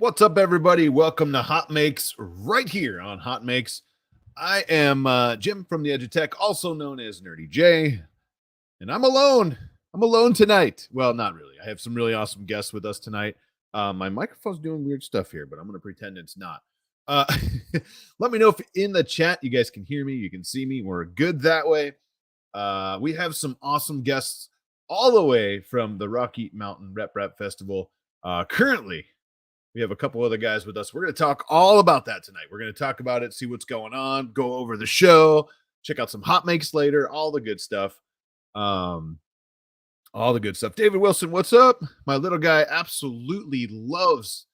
What's up, everybody? Welcome to HotMakes right here on HotMakes. I am Jim from the Edge of Tech, also known as Nerdy J, and I'm alone. I'm alone tonight. Well, not really. I have some really awesome guests with us tonight. My microphone's doing weird stuff here, but I'm going to pretend it's not. Let me know if in the chat you guys can hear me, you can see me. We're good that way. We have some awesome guests all the way from the Rocky Mountain Rep Festival. Currently, we have a couple other guys with us. We're going to talk all about that tonight. We're going to talk about it, see what's going on, go over the show, check out some HotMakes later, all the good stuff. All the good stuff. David Wilson, what's up? My little guy absolutely loves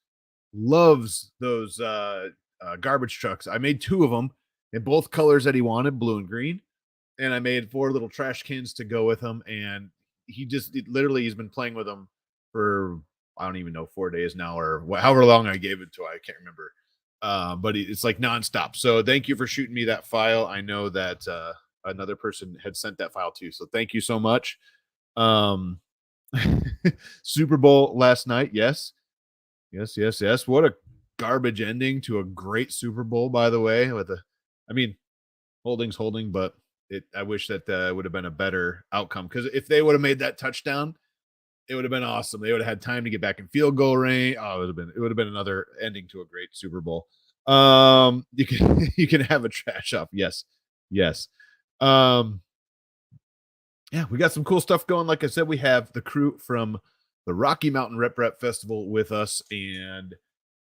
those garbage trucks. I made 2 of them in both colors that he wanted, blue and green. And I made 4 little trash cans to go with them. And he's been playing with them for, I don't even know, 4 days now, or however long I gave it to. I can't remember. But it's like nonstop. So thank you for shooting me that file. I know that another person had sent that file too. So thank you so much. Super Bowl last night. Yes. What a garbage ending to a great Super Bowl, by the way. Holding's holding, but I wish that would have been a better outcome, because if they would have made that touchdown, it would have been awesome. They would have had time to get back in field goal range. Oh, it would have been another ending to a great Super Bowl. You can have a trash off. Yes. Yeah, we got some cool stuff going. Like I said, we have the crew from the Rocky Mountain Rep Festival with us, and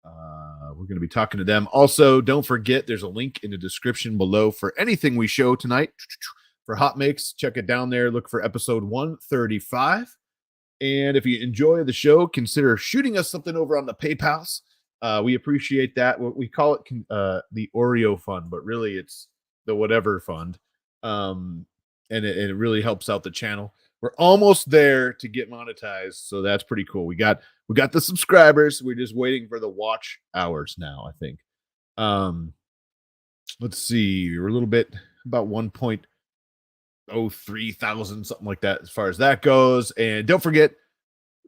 we're going to be talking to them. Also, don't forget, there's a link in the description below for anything we show tonight for HotMakes. Check it down there. Look for episode 135. And if you enjoy the show, consider shooting us something over on the PayPals. We appreciate that. We call it the Oreo Fund, but really it's the whatever fund. And it really helps out the channel. We're almost there to get monetized, so that's pretty cool. We got the subscribers. We're just waiting for the watch hours now, I think. Let's see. We're a little bit about 1.03 thousand, something like that, as far as that goes. And don't forget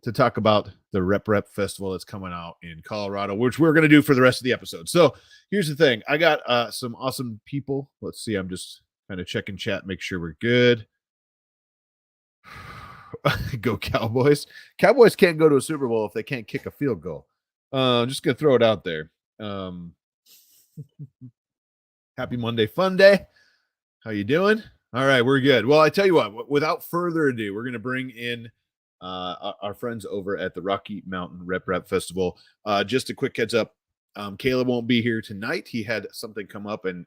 to talk about the Rep Festival that's coming out in Colorado, which we're going to do for the rest of the episode. So here's the thing. I got some awesome people. Let's see. I'm just kind of checking chat, make sure we're good. Go Cowboys. Cowboys can't go to a Super Bowl if they can't kick a field goal. I'm just going to throw it out there. Happy Monday Fun Day. How you doing? All right, we're good. Well, I tell you what, without further ado, we're going to bring in our friends over at the Rocky Mountain Rep Festival. Just a quick heads up. Caleb won't be here tonight. He had something come up and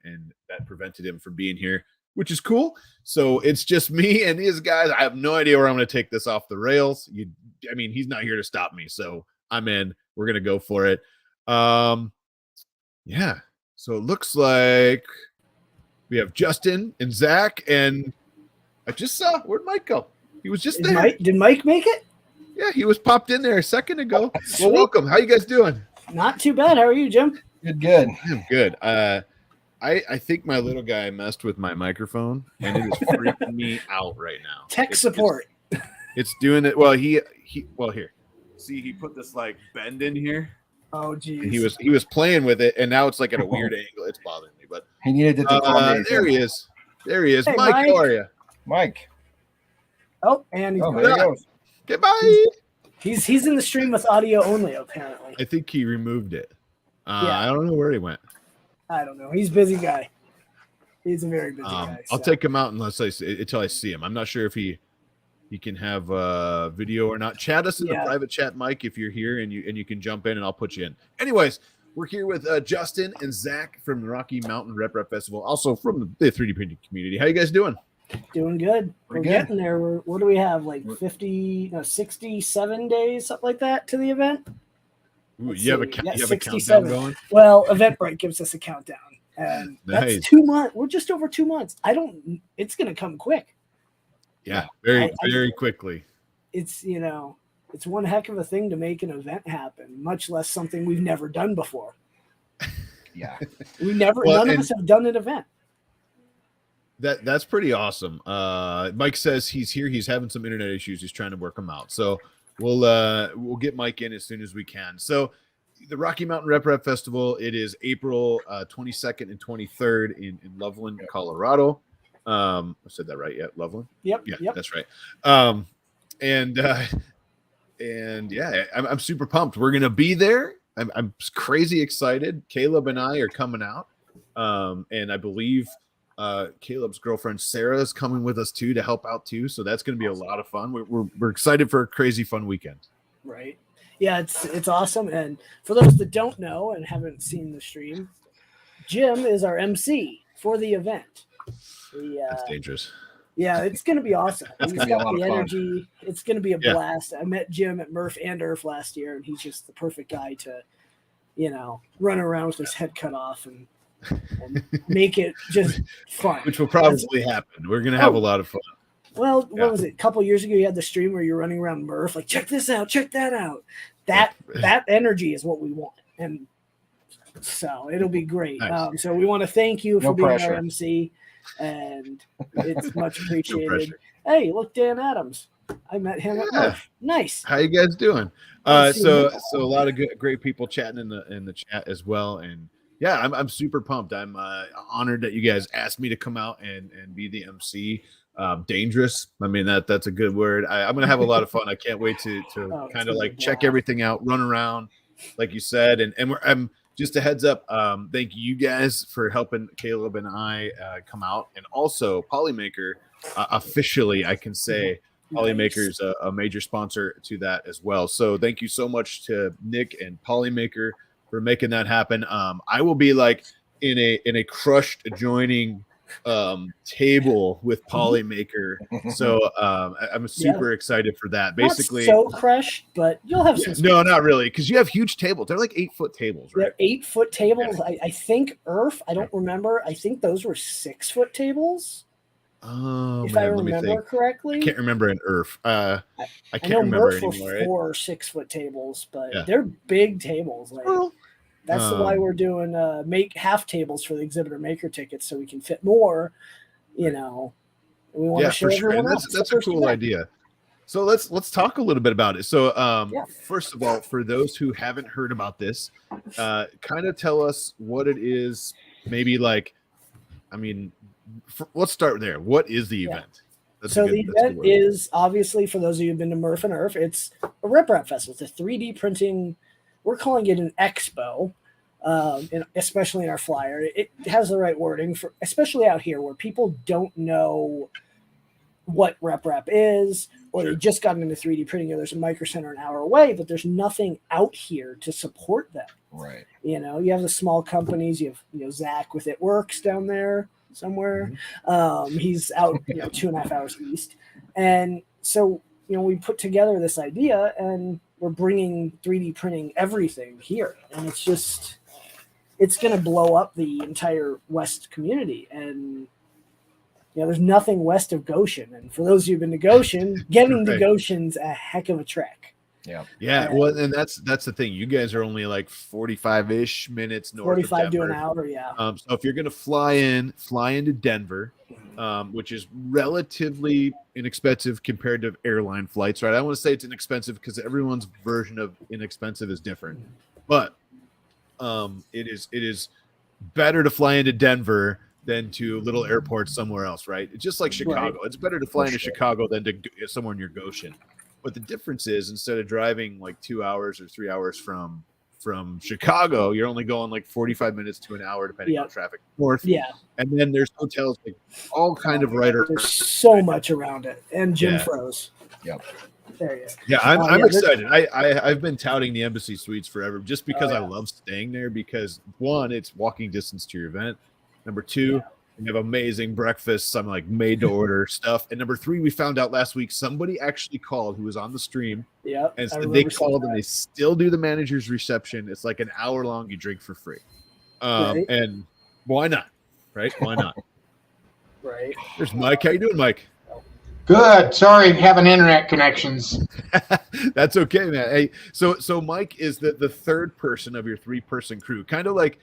that prevented him from being here, which is cool. So it's just me and these guys. I have no idea where I'm going to take this off the rails. He's not here to stop me. So I'm in. We're going to go for it. Yeah. So it looks like we have Justin and Zach, and I just saw, where'd Mike go? He was just there. Did Mike make it? Yeah, he was popped in there a second ago. Well, welcome. How you guys doing? Not too bad. How are you, Jim? Good. I'm good. I think my little guy messed with my microphone, and it is freaking me out right now. Tech support. It's doing it. Well, here. See, he put this like bend in here. Oh, geez. He was playing with it, and now it's like at a weird angle. It's bothering me, but He needed to there he is. There he is. Hey, Mike, how are you? Mike. Oh, and he's There he goes. Goodbye. He's in the stream with audio only, apparently. I think he removed it. Yeah. I don't know where he went. I don't know. He's a busy guy. He's a very busy guy. I'll take him out until I see him. I'm not sure if he can have video or not. Chat us in the private chat, Mike, if you're here, and you can jump in, and I'll put you in. Anyways, we're here with Justin and Zach from the Rocky Mountain Rep Festival, also from the 3D printing community. How you guys doing? Doing good. We're getting there. What do we have? Like 67 days, something like that, to the event? Ooh, you have a countdown going? Well, Eventbrite gives us a countdown. And nice. That's 2 months. We're just over 2 months. It's going to come quick. Yeah, very quickly. It's one heck of a thing to make an event happen, much less something we've never done before. Yeah. None of us have done an event. That's pretty awesome. Mike says he's here. He's having some internet issues. He's trying to work them out. So we'll get Mike in as soon as we can. So the Rocky Mountain RepRap Festival. It is April 22nd and 23rd in Loveland, Colorado. I said that right? Yeah, Loveland. Yep. Yeah, Yep. that's right. And yeah, I'm super pumped. We're gonna be there. I'm crazy excited. Caleb and I are coming out, and I believe Caleb's girlfriend Sarah is coming with us too to help out too. So that's gonna be a lot of fun. We're excited for a crazy fun weekend. Right. Yeah, it's awesome. And for those that don't know and haven't seen the stream, Jim is our MC for the event. That's dangerous. Yeah, it's going to be awesome. It's He's gonna be a got lot the of fun. energy. It's going to be a Yeah. blast. I met Jim at Murph and Earth last year, and he's just the perfect guy to, run around with his head cut off and make it just fun. Which will probably happen. We're gonna have a lot of fun. Well, Yeah. what was it? A couple years ago, you had the stream where you're running around Murph, like, check this out, check that out. That energy is what we want. And so it'll be great. Nice. So we want to thank you for No being pressure. our MC, and it's much No appreciated. pressure. Hey, look, Dan Adams. I met him at Yeah. Murph. Nice. How you guys doing? Nice seeing So you. a lot of great people chatting in the chat as well, and yeah, I'm super pumped. I'm honored that you guys asked me to come out and be the MC. Dangerous. I mean that's a good word. I'm gonna have a lot of fun. I can't wait to Oh, it's kind gonna of be like a check blast. everything out, run around, like you said, and I'm just a heads up. Thank you guys for helping Caleb and I come out, and also Polymaker. Officially, I can say Polymaker's a major sponsor to that as well. So thank you so much to Nick and Polymaker for making that happen. I will be like in a crushed adjoining table with Polymaker. So I'm super excited for that. Basically, not so crushed, but you'll have some. no, not really, because you have huge tables. They're like 8-foot tables, right? They're 8-foot tables. I think Earth. I don't remember. I think those were 6-foot tables. Oh If I man, let me remember think. correctly. I can't remember an Earth. I I can't know remember Murph anymore. were Right? 4 or 6-foot tables, but Yeah. they're big tables. Like Well, that's why we're doing make half tables for the exhibitor maker tickets, so we can fit more. We want yeah, to show for sure. everyone And else. that's a cool idea. So let's talk a little bit about it. So first of all, for those who haven't heard about this, kind of tell us what it is. Maybe like, I mean, let's start there. What is the event? So the event is obviously, for those of you who've been to Murph and Earth, it's a RepRap Festival. It's a 3D printing. We're calling it an expo, especially in our flyer. It has the right wording for, especially out here where people don't know what RepRap is, or they just got into 3D printing. There's a micro center an hour away, but there's nothing out here to support them. Right. You have the small companies. You have Zach with It Works down there somewhere. He's out 2.5 hours east, and so we put together this idea, and we're bringing 3D printing everything here, and it's going to blow up the entire West community. And there's nothing west of Goshen, and for those who've been to Goshen, getting to Goshen's a heck of a trek. Yeah. Well, and that's the thing. You guys are only like 45-ish minutes north. 45 of to Denver. an hour, yeah. So if you're gonna fly into Denver, which is relatively inexpensive compared to airline flights, right? I want to say it's inexpensive because everyone's version of inexpensive is different, but it is better to fly into Denver than to a little airport somewhere else, right? It's just like Chicago. It's better to fly into Chicago than to somewhere near Goshen. But the difference is, instead of driving like 2 hours or 3 hours from Chicago, you're only going like 45 minutes to an hour, depending on traffic north. Yeah. And then there's hotels, like all kind of right around. There's so much around it. And Jim froze. Yep. There you go. Yeah, I'm excited. I've been touting the Embassy Suites forever just because I love staying there, because one, it's walking distance to your event. Number two, we have amazing breakfast, some like made to order stuff. And number three, we found out last week somebody actually called who was on the stream. Yeah. And so they called and they still do the manager's reception. It's like an hour long, you drink for free. And why not? Right? Why not? Right. There's Mike. How you doing, Mike? Good. Sorry, having internet connections. That's okay, man. Hey, so Mike is the third person of your 3-person crew. Kind of like,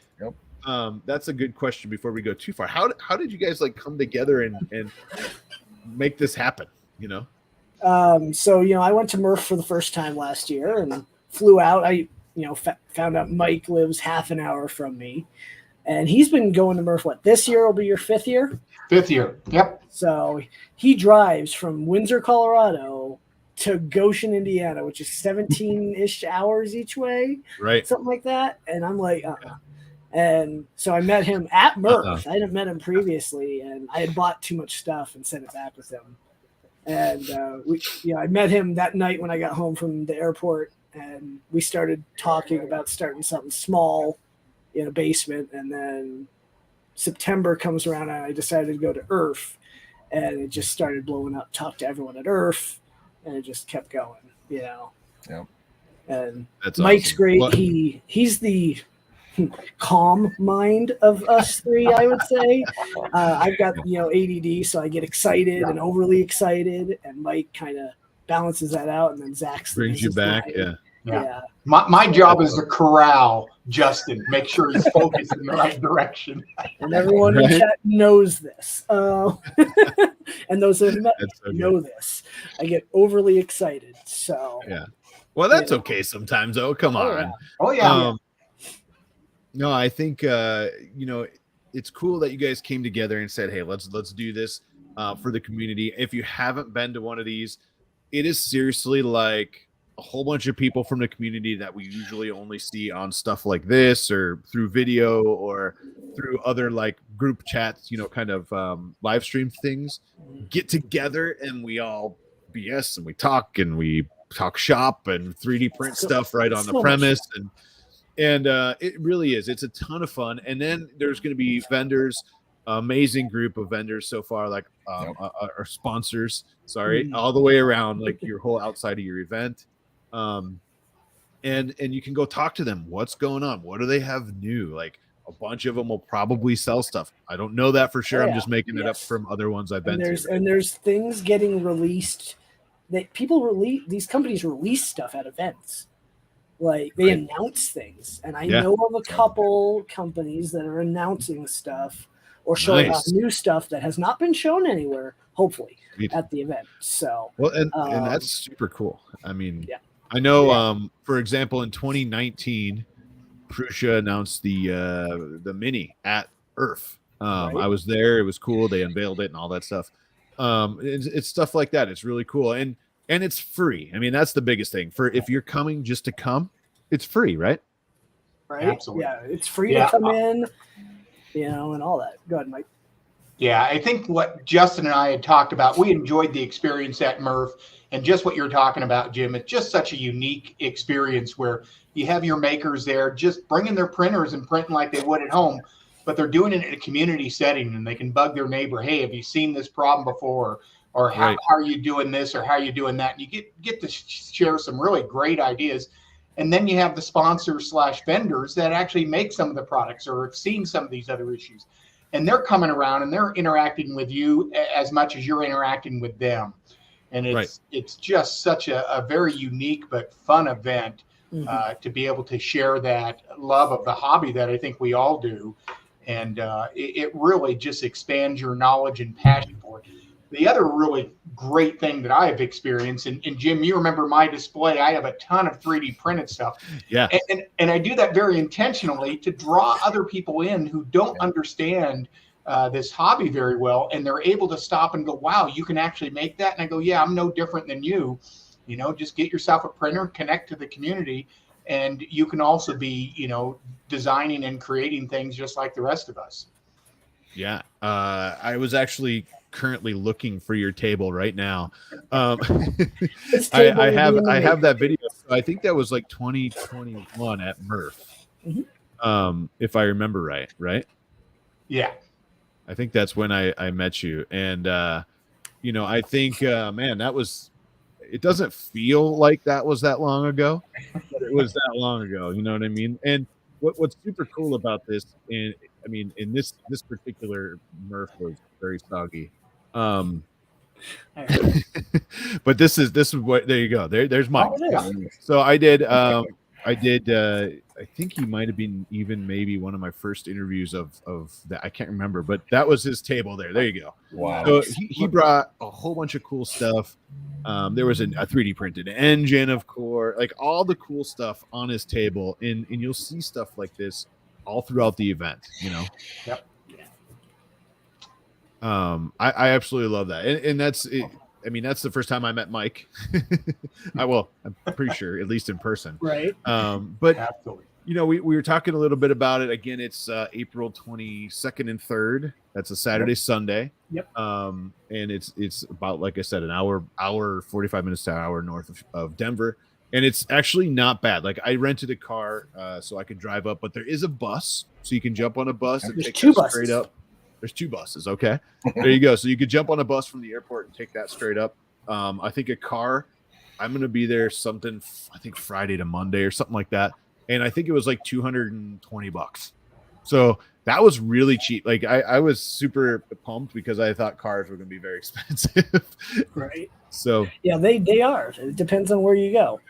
that's a good question before we go too far. How did you guys like come together and make this happen? So I went to Murph for the first time last year and flew out. found out Mike lives half an hour from me, and he's been going to Murph. What, this year will be your 5th year? 5th year. Yep. So he drives from Windsor, Colorado to Goshen, Indiana, which is 17-ish hours each way, Right. something like that. And I'm like, And so I met him at Murph. I hadn't met him previously, and I had bought too much stuff and sent it back with him. And I met him that night when I got home from the airport, and we started talking about starting something small in a basement. And then September comes around, and I decided to go to IRF, and it just started blowing up. Talked to everyone at IRF, and it just kept going, Yep. And That's Mike's awesome. great. What- He's the calm mind of us three, I would say. I've got ADD, so I get excited and overly excited, and Mike kind of balances that out, and then Zach's brings you back. Yeah. Yeah. My job is to corral Justin, make sure he's focused in the right direction. And everyone in Right. chat knows this. And those that have met That's so know this. I get overly excited. So Yeah. Well, that's okay sometimes, though. Come Oh, on. yeah. Oh yeah. No, I think it's cool that you guys came together and said, "Hey, let's do this for the community." If you haven't been to one of these, it is seriously like a whole bunch of people from the community that we usually only see on stuff like this or through video or through other like group chats, kind of live stream things, get together and we all BS and we talk shop and 3D print stuff right on so the much premise. And it really is. It's a ton of fun. And then there's going to be vendors, amazing group of vendors so far, like our sponsors, all the way around, like your whole outside of your event. And you can go talk to them. What's going on? What do they have new? Like a bunch of them will probably sell stuff. I don't know that for sure. Oh, I'm yeah. just making it up Yes. from other ones I've been to. And there's things getting released that these companies release stuff at events. Like they announce things, and I know of a couple companies that are announcing stuff or showing off new stuff that has not been shown anywhere, hopefully, at the event. So well, and that's super cool. I mean, Yeah. I know, for example, in 2019, Prusa announced the Mini at IRF. I was there. It was cool. They unveiled it and all that stuff. It's stuff like that. It's really cool. And it's free. I mean, that's the biggest thing. For if you're coming just to come, it's free, right? Right? Absolutely. Yeah, it's free Yeah. to come in, and all that. Go ahead, Mike. Yeah, I think what Justin and I had talked about, we enjoyed the experience at Murph, and just what you're talking about, Jim, it's just such a unique experience where you have your makers there just bringing their printers and printing like they would at home, but they're doing it in a community setting, and they can bug their neighbor, hey, have you seen this problem before? Or how are you doing this, or how are you doing that? And you get to share some really great ideas. And then you have the sponsors / vendors that actually make some of the products or have seen some of these other issues. And they're coming around and they're interacting with you as much as you're interacting with them. And it's just such a very unique but fun event to be able to share that love of the hobby that I think we all do. And it really just expands your knowledge and passion for it. The other really great thing that I have experienced, and Jim, you remember my display, I have a ton of 3D printed stuff. Yeah. And I do that very intentionally to draw other people in who don't understand this hobby very well. And they're able to stop and go, wow, you can actually make that. And I go, yeah, I'm no different than you. Just get yourself a printer, connect to the community, and you can also be, designing and creating things just like the rest of us. Yeah. I was actually currently looking for your table right now. I have that video. I think that was like 2021 at Murph. If I remember right? Yeah. I think that's when I met you. And I think man, it doesn't feel like that was that long ago, but it was that long ago, you know what I mean? And what's super cool about this, and I mean, in this particular Murph was very soggy. But this is what, there you go. There's mine. So I did I think he might have been even maybe one of my first interviews of that. I can't remember, but that was his table there. There you go. Wow. So he brought a whole bunch of cool stuff. There was a 3D printed engine, of course, like all the cool stuff on his table. And you'll see stuff like this all throughout the event, you know? Yep. I absolutely love that. And that's it. I mean, that's the first time I met Mike. I'm pretty sure, at least in person. Right. But Absolutely. you know, we were talking a little bit about it. Again, it's April 22nd and 3rd. That's a Saturday, Sunday. Yep. And it's about, like I said, an hour 45 minutes to an hour north of Denver. And it's actually not bad. Like, I rented a car so I could drive up, but there is a bus, so you can jump on a bus and There's take two that straight buses. up. There's 2 buses. Okay. There you go. So you could jump on a bus from the airport and take that straight up. I think a car, I'm going to be there I think Friday to Monday or something like that. And I think it was like $220. So that was really cheap. Like, I was super pumped because I thought cars were going to be very expensive. Right. So yeah, they are. It depends on where you go.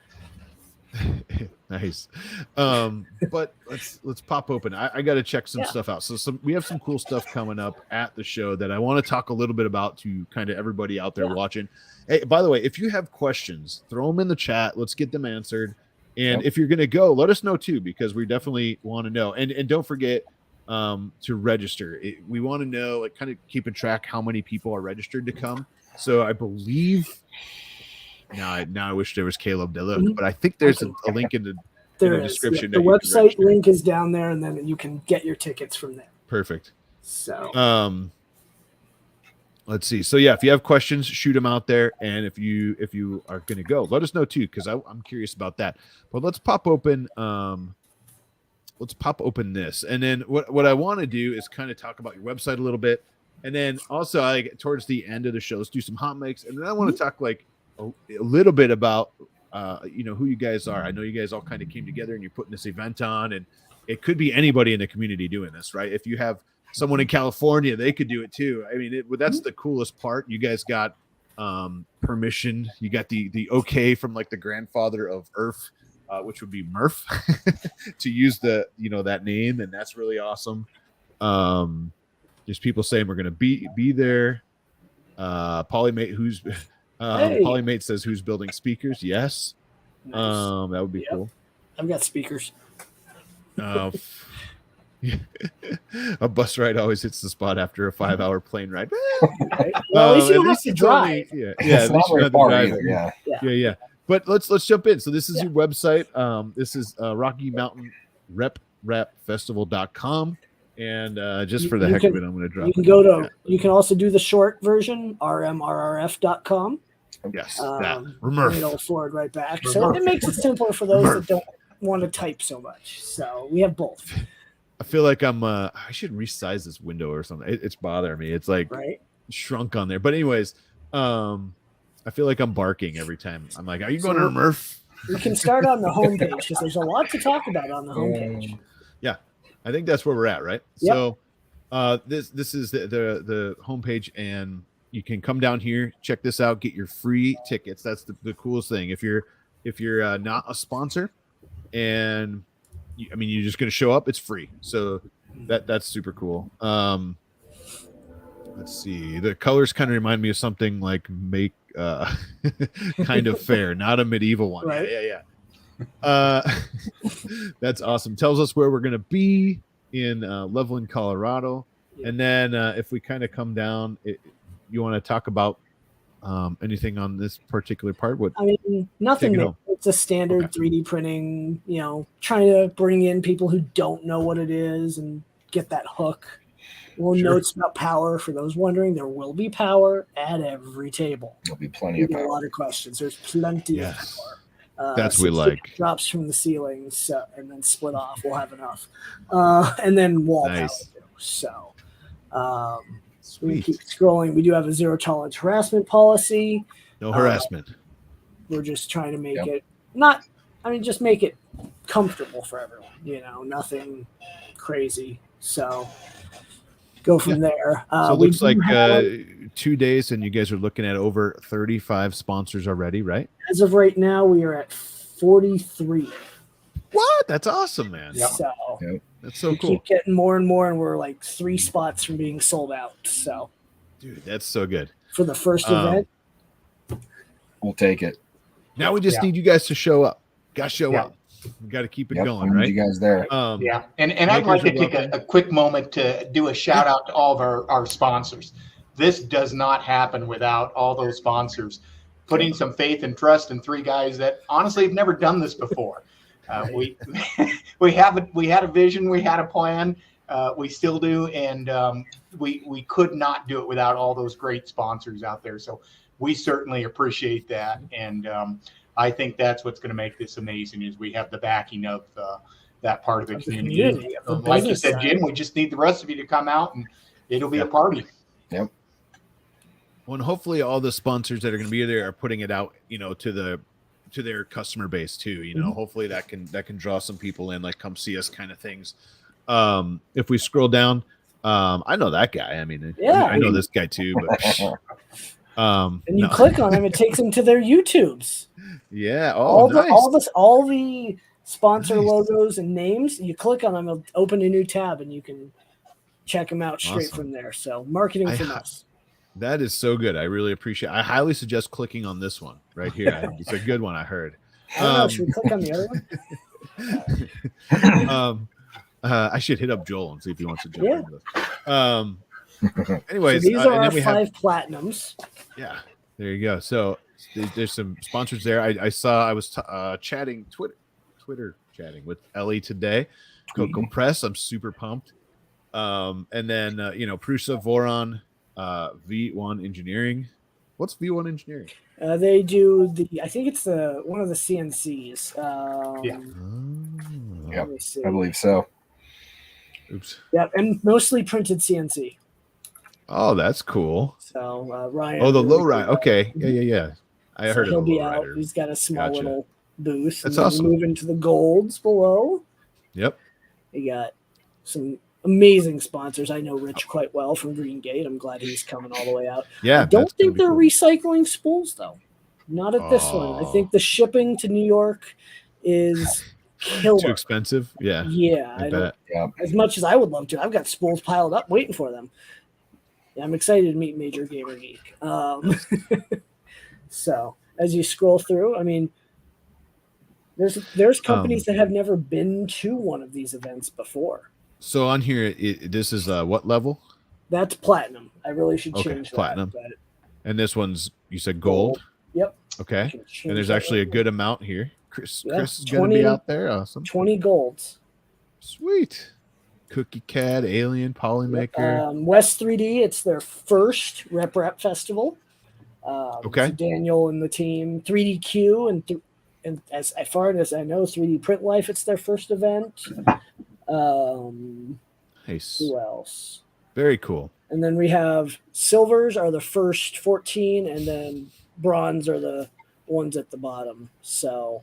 Nice. But let's pop open. I got to check some stuff out. So we have some cool stuff coming up at the show that I want to talk a little bit about to kind of everybody out there watching. Hey, by the way, if you have questions, throw them in the chat. Let's get them answered. And if you're going to go, let us know too, because we definitely want to know. And don't forget to register. We want to know, like, kind of keeping track how many people are registered to come. So I believe now I wish there was Caleb to look, but I think there's a link in the description. Yeah, the website link is down there, and then you can get your tickets from there. Perfect. So let's see. So yeah, if you have questions, shoot them out there, and if you are going to go, let us know too, because I'm curious about that. But let's pop open. Let's pop open this, and then what I want to do is kind of talk about your website a little bit, and then also towards the end of the show, let's do some hot makes, and then I want to talk like a little bit about who you guys are. I know you guys all kind of came together and you're putting this event on, and it could be anybody in the community doing this, right? If you have someone in California, they could do it too. I mean, that's the coolest part. You guys got permission. You got the okay from like the grandfather of Earth, which would be Murph, to use that name, and that's really awesome. There's people saying we're gonna be there. Polymate Polymate says who's building speakers. Yes. Nice. That would be cool. I've got speakers. A bus ride always hits the spot after a 5-hour plane ride. Right? Well, at least you don't have to drive. It's not very far either. Yeah. But let's jump in. So this is your website. This is Rocky Mountain Festival.com. And just for the heck of it, I'm going to drop. You can go to. You can also do the short version, RMRRF.com. Yes, it'll forward right back. So it makes it simpler for those that don't want to type so much. So we have both. I feel like I should resize this window or something. It's bothering me. It's like shrunk on there. But anyways, I feel like I'm barking every time. I'm like, are you going to Murph? We can start on the homepage because there's a lot to talk about on the homepage. Yeah, I think that's where we're at, right? Yep. So this is the homepage, and you can come down here, check this out, get your free tickets. That's the coolest thing. If you're not a sponsor, and you're just going to show up, it's free. So that's super cool. Let's see. The colors kind of remind me of something like kind of fair, not a medieval one. Right. Yeah. That's awesome. Tells us where we're going to be in Loveland, Colorado. Yeah. And then if we kind of come down, you want to talk about anything on this particular part? Nothing. It's a standard 3D printing, trying to bring in people who don't know what it is and get that hook. Notes about power. For those wondering, there will be power at every table. There'll be plenty of power. A lot of questions. There's plenty of power. That's what we like. Drops from the ceiling, and then split off. We'll have enough. And then wall power too. So we keep scrolling. We do have a zero tolerance harassment policy. No harassment. We're just trying to make it just make it comfortable for everyone. Nothing crazy. So go from there. So it looks like 2 days, and you guys are looking at over 35 sponsors already, right? As of right now, we are at 43. What? That's awesome, man. Yep. So Yep. That's so we cool. keep getting more and more, and we're like 3 spots from being sold out. So Dude, that's so good. for the first event, We'll take it. Now we just Yeah. need you guys to show up. Got to show Yeah. up. We got to keep it Yep, going, we need right? you guys there. Yeah, and I'd like to makers are take welcome. a quick moment to do a shout out to all of our sponsors. This does not happen without all those sponsors putting some faith and trust in 3 guys that honestly have never done this before. We had a vision, we had a plan, we still do, and we could not do it without all those great sponsors out there. So we certainly appreciate that, and I think that's what's going to make this amazing is we have the backing of that part of the community. the Like you business said, side. Jim, we just need the rest of you to come out and it'll be a party. Yep. Well, and hopefully all the sponsors that are going to be there are putting it out, to their customer base too. Hopefully that can draw some people in, like come see us kind of things. If we scroll down, I know that guy. I mean, Yeah. I know this guy too, but and you no. click on them, it takes them to their YouTubes. Yeah. all Oh, nice. all the sponsor Nice. logos and names. You click on them, it'll open a new tab, and you can check them out straight Awesome. from there. So marketing from us. That is so good. I really appreciate. I highly suggest clicking on this one right here. It's a good one. I heard. I don't know. Should we click on the other one? I should hit up Joel and see if he wants to jump Yeah. into this. Anyways, So these are and our then we have 5 platinums. yeah. There you go. So there's some sponsors there. I was chatting Twitter chatting with Ellie today. Coco Press. I'm super pumped. And then Prusa Voron, V1 Engineering. What's V1 Engineering? They do I think it's one of the CNCs. Yeah. Oh. Yep. Let me see. I believe so. Oops. Yep, and mostly printed CNC. Oh, that's cool. So Ryan. Oh, the really low ride. good. Okay. Yeah. I So heard of he'll the be low out. rider. He's got a small Gotcha. little booth. That's and then awesome. Move into the golds below. Yep. We got some amazing sponsors. I know Rich quite well from Green Gate. I'm glad he's coming all the way out. Yeah. I don't that's gonna think be they're cool. recycling spools though. Not at this one. I Oh. think the shipping to New York is killer. Too expensive. Yeah. Yeah, I I don't, bet. Yeah. as much as I would love to. I've got spools piled up waiting for them. Yeah, I'm excited to meet Major Gamer Geek. So as you scroll through, I mean, there's companies that have never been to one of these events before. So on here, this is what level? That's platinum. I really should Okay, change platinum. that. And this one's, you said gold. Yep. I Okay. can change And there's that actually a right good amount here. Chris Yeah, is going to 20 be out there. Awesome. now. 20 golds. Sweet. Cookie Cat, Alien, Polymaker. West 3D, it's their first Rep Festival. Okay. So Daniel and the team, 3DQ, and as far as I know, 3D Print Life, it's their first event. Nice. Who else? Very cool. And then we have silvers are the first 14, and then bronze are the ones at the bottom. So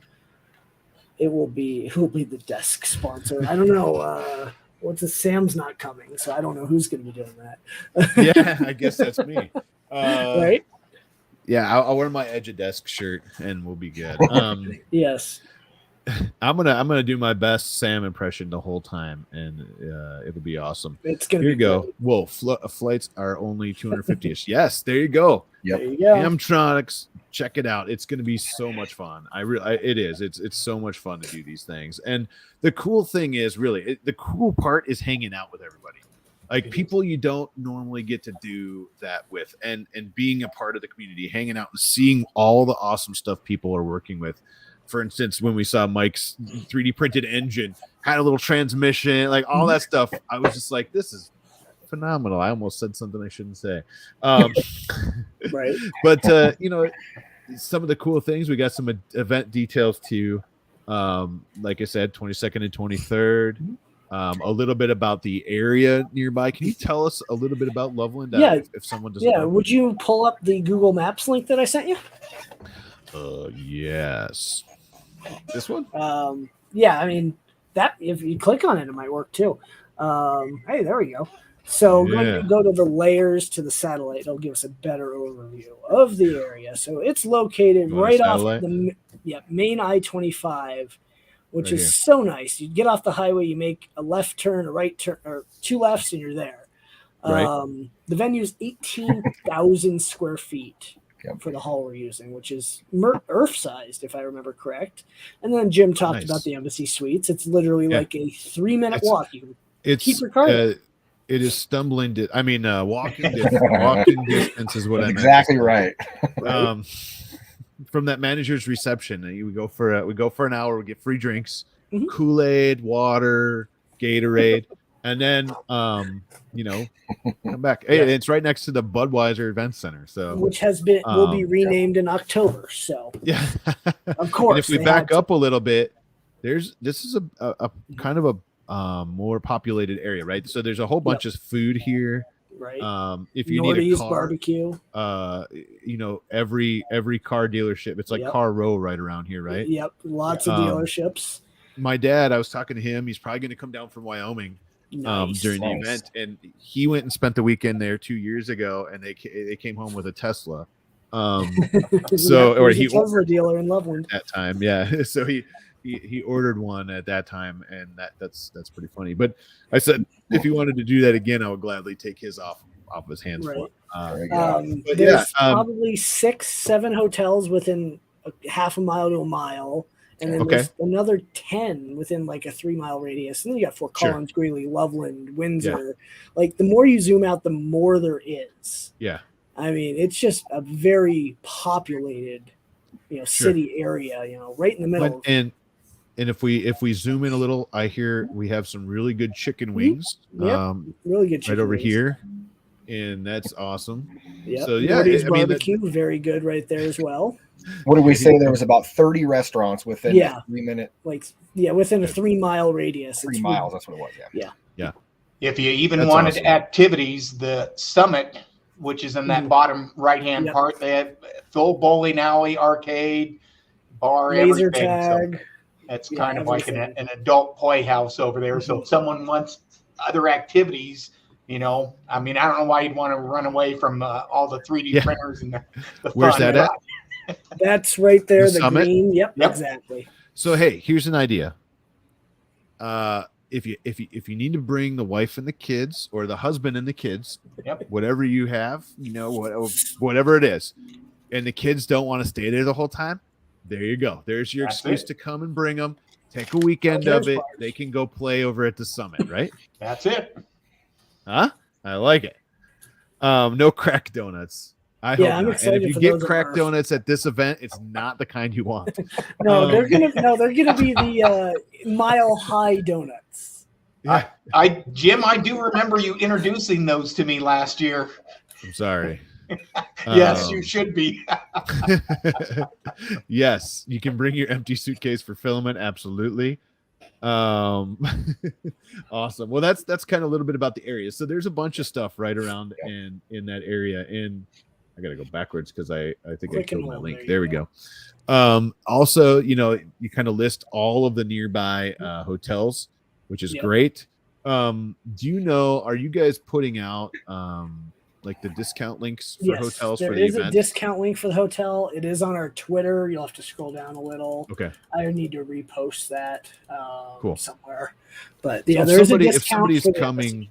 who will be the desk sponsor? I don't know. Sam's not coming, so I don't know who's going to be doing that. Yeah, I guess that's me. Right? Yeah, I'll wear my Edge of Desk shirt and we'll be good. Yes. I'm gonna do my best Sam impression the whole time, and it'll be awesome. It's going to Here you be go. great. Whoa, flights are only 250ish. Yes, there you go. Yep. There you go. Hamtronics, check it out. It's going to be so much fun. It is. It's so much fun to do these things. And the cool thing is, really, the cool part is hanging out with everybody. Like people you don't normally get to do that with, and being a part of the community, hanging out and seeing all the awesome stuff people are working with. For instance, when we saw Mike's 3D printed engine, had a little transmission, like all that stuff, I was just like, this is phenomenal. I almost said something I shouldn't say. Right. But some of the cool things, we got some event details too. Like I said, 22nd and 23rd. A little bit about the area nearby. Can you tell us a little bit about Loveland? Yeah. If someone doesn't Yeah. know? Would you pull up the Google Maps link that I sent you? Yes. This one? Yeah. I mean, that if you click on it, it might work too. Hey, there we go. So Yeah. go to the layers to the satellite. It'll give us a better overview of the area. So it's located You want a right off satellite? the main I-25, which Right is here. so nice. You get off the highway, you make a left turn, a right turn, or 2 lefts, and you're there. Right. The venue's 18,000 square feet Yep. for the hall we're using, which is Earth-sized, if I remember correct. And then Jim talked Nice. about the Embassy Suites. It's literally like a 3-minute walk. You can It's keep your car there. it is stumbling. Walking distance is what I meant. Exactly right. From that manager's reception, we go for an hour. We get free drinks, Mhm. Kool-Aid, water, Gatorade, and then come back. Hey, it's right next to the Budweiser Event Center. So Which will be renamed in October. So yeah, of course. And if we they back had to. up a little bit, this is a kind of a more populated area, right? So there's a whole bunch of food here. Right. If you Nordy's need a car, barbecue. every car dealership, it's like Car Row right around here, right? Yep. Lots of dealerships. My dad, I was talking to him. He's probably going to come down from Wyoming Nice. during the event, and he went and spent the weekend there 2 years ago, and they came home with a Tesla. Or he a Tesla dealer in Loveland at that time, yeah. So he ordered one at that time, and that's pretty funny. But I said if he wanted to do that again, I would gladly take his off of his hands. Right. But there's probably 6-7 hotels within half a mile to a mile, and then there's another 10 within like a 3-mile radius. And then you got Fort Collins, Greeley, Loveland, Windsor. Like the more you zoom out, the more there is. Yeah. I mean, it's just a very populated, city area, right in the middle. And if we zoom in a little, I hear we have some really good chicken wings. Yep. Really good chicken right over wings. here. And that's awesome. Yep. So yeah, Nordy's barbecue, very good right there as well. What did we say? There was about 30 restaurants within a 3-minute. Within a 3-mile radius. 3 miles. That's what it was. Yeah. If you even That's wanted awesome. activities, the Summit, which is in that bottom right-hand part, they have full bowling alley, arcade, bar, Laser everything. tag. So that's kind of like an adult playhouse over there. So if someone wants other activities, I don't know why you'd want to run away from all the 3D printers and the Where's fun. that at? That's right there, The the Summit? green. Yep, exactly. So hey, here's an idea. If you need to bring the wife and the kids, or the husband and the kids, whatever you have, whatever it is, and the kids don't want to stay there the whole time, there you go. There's your excuse to come and bring them. Take a weekend of it. They can go play over at the Summit, right? That's it. Huh? I like it. No crack donuts. I hope I'm not. excited And if you for get those at crack Murph. donuts at this event, it's not the kind you want. They're gonna be the Mile High donuts. Yeah. Jim, I do remember you introducing those to me last year. I'm sorry. Yes, you should be. Yes, you can bring your empty suitcase for filament. Absolutely. Awesome. Well, that's kind of a little bit about the area. So there's a bunch of stuff right around in that area. And I got to go backwards because I think I killed my link. There we go. Also, you kind of list all of the nearby hotels, which is great. Are you guys putting out like the discount links for hotels for the event? There is a discount link for the hotel. It is on our Twitter. You'll have to scroll down a little. Okay. I need to repost that somewhere. But So there is a discount. if somebody's coming,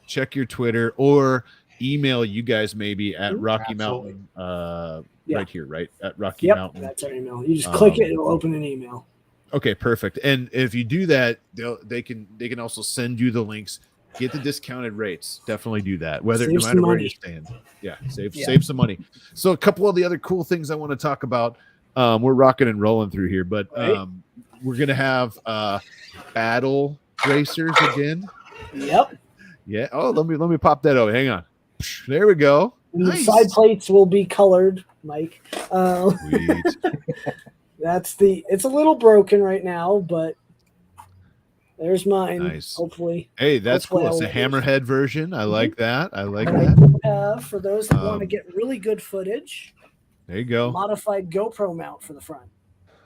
check your Twitter or email you guys maybe at Rocky Mountain right here, right? At Rocky Mountain. That's our email. You just click it, it'll open an email. Okay, perfect. And if you do that, they can also send you the links. Get the discounted rates. Definitely do that. No matter where you're staying. Yeah, save some money. So a couple of the other cool things I want to talk about. We're rocking and rolling through here, but we're gonna have battle racers again. Yep. Yeah. Oh, let me pop that over. Hang on. There we go. And the side plates will be colored, Mike. Sweet. It's a little broken right now, but there's mine. Nice. Hopefully. Hey, that's cool. It's a hammerhead version. I like that. I like that. For those that want to get really good footage, there you go. Modified GoPro mount for the front.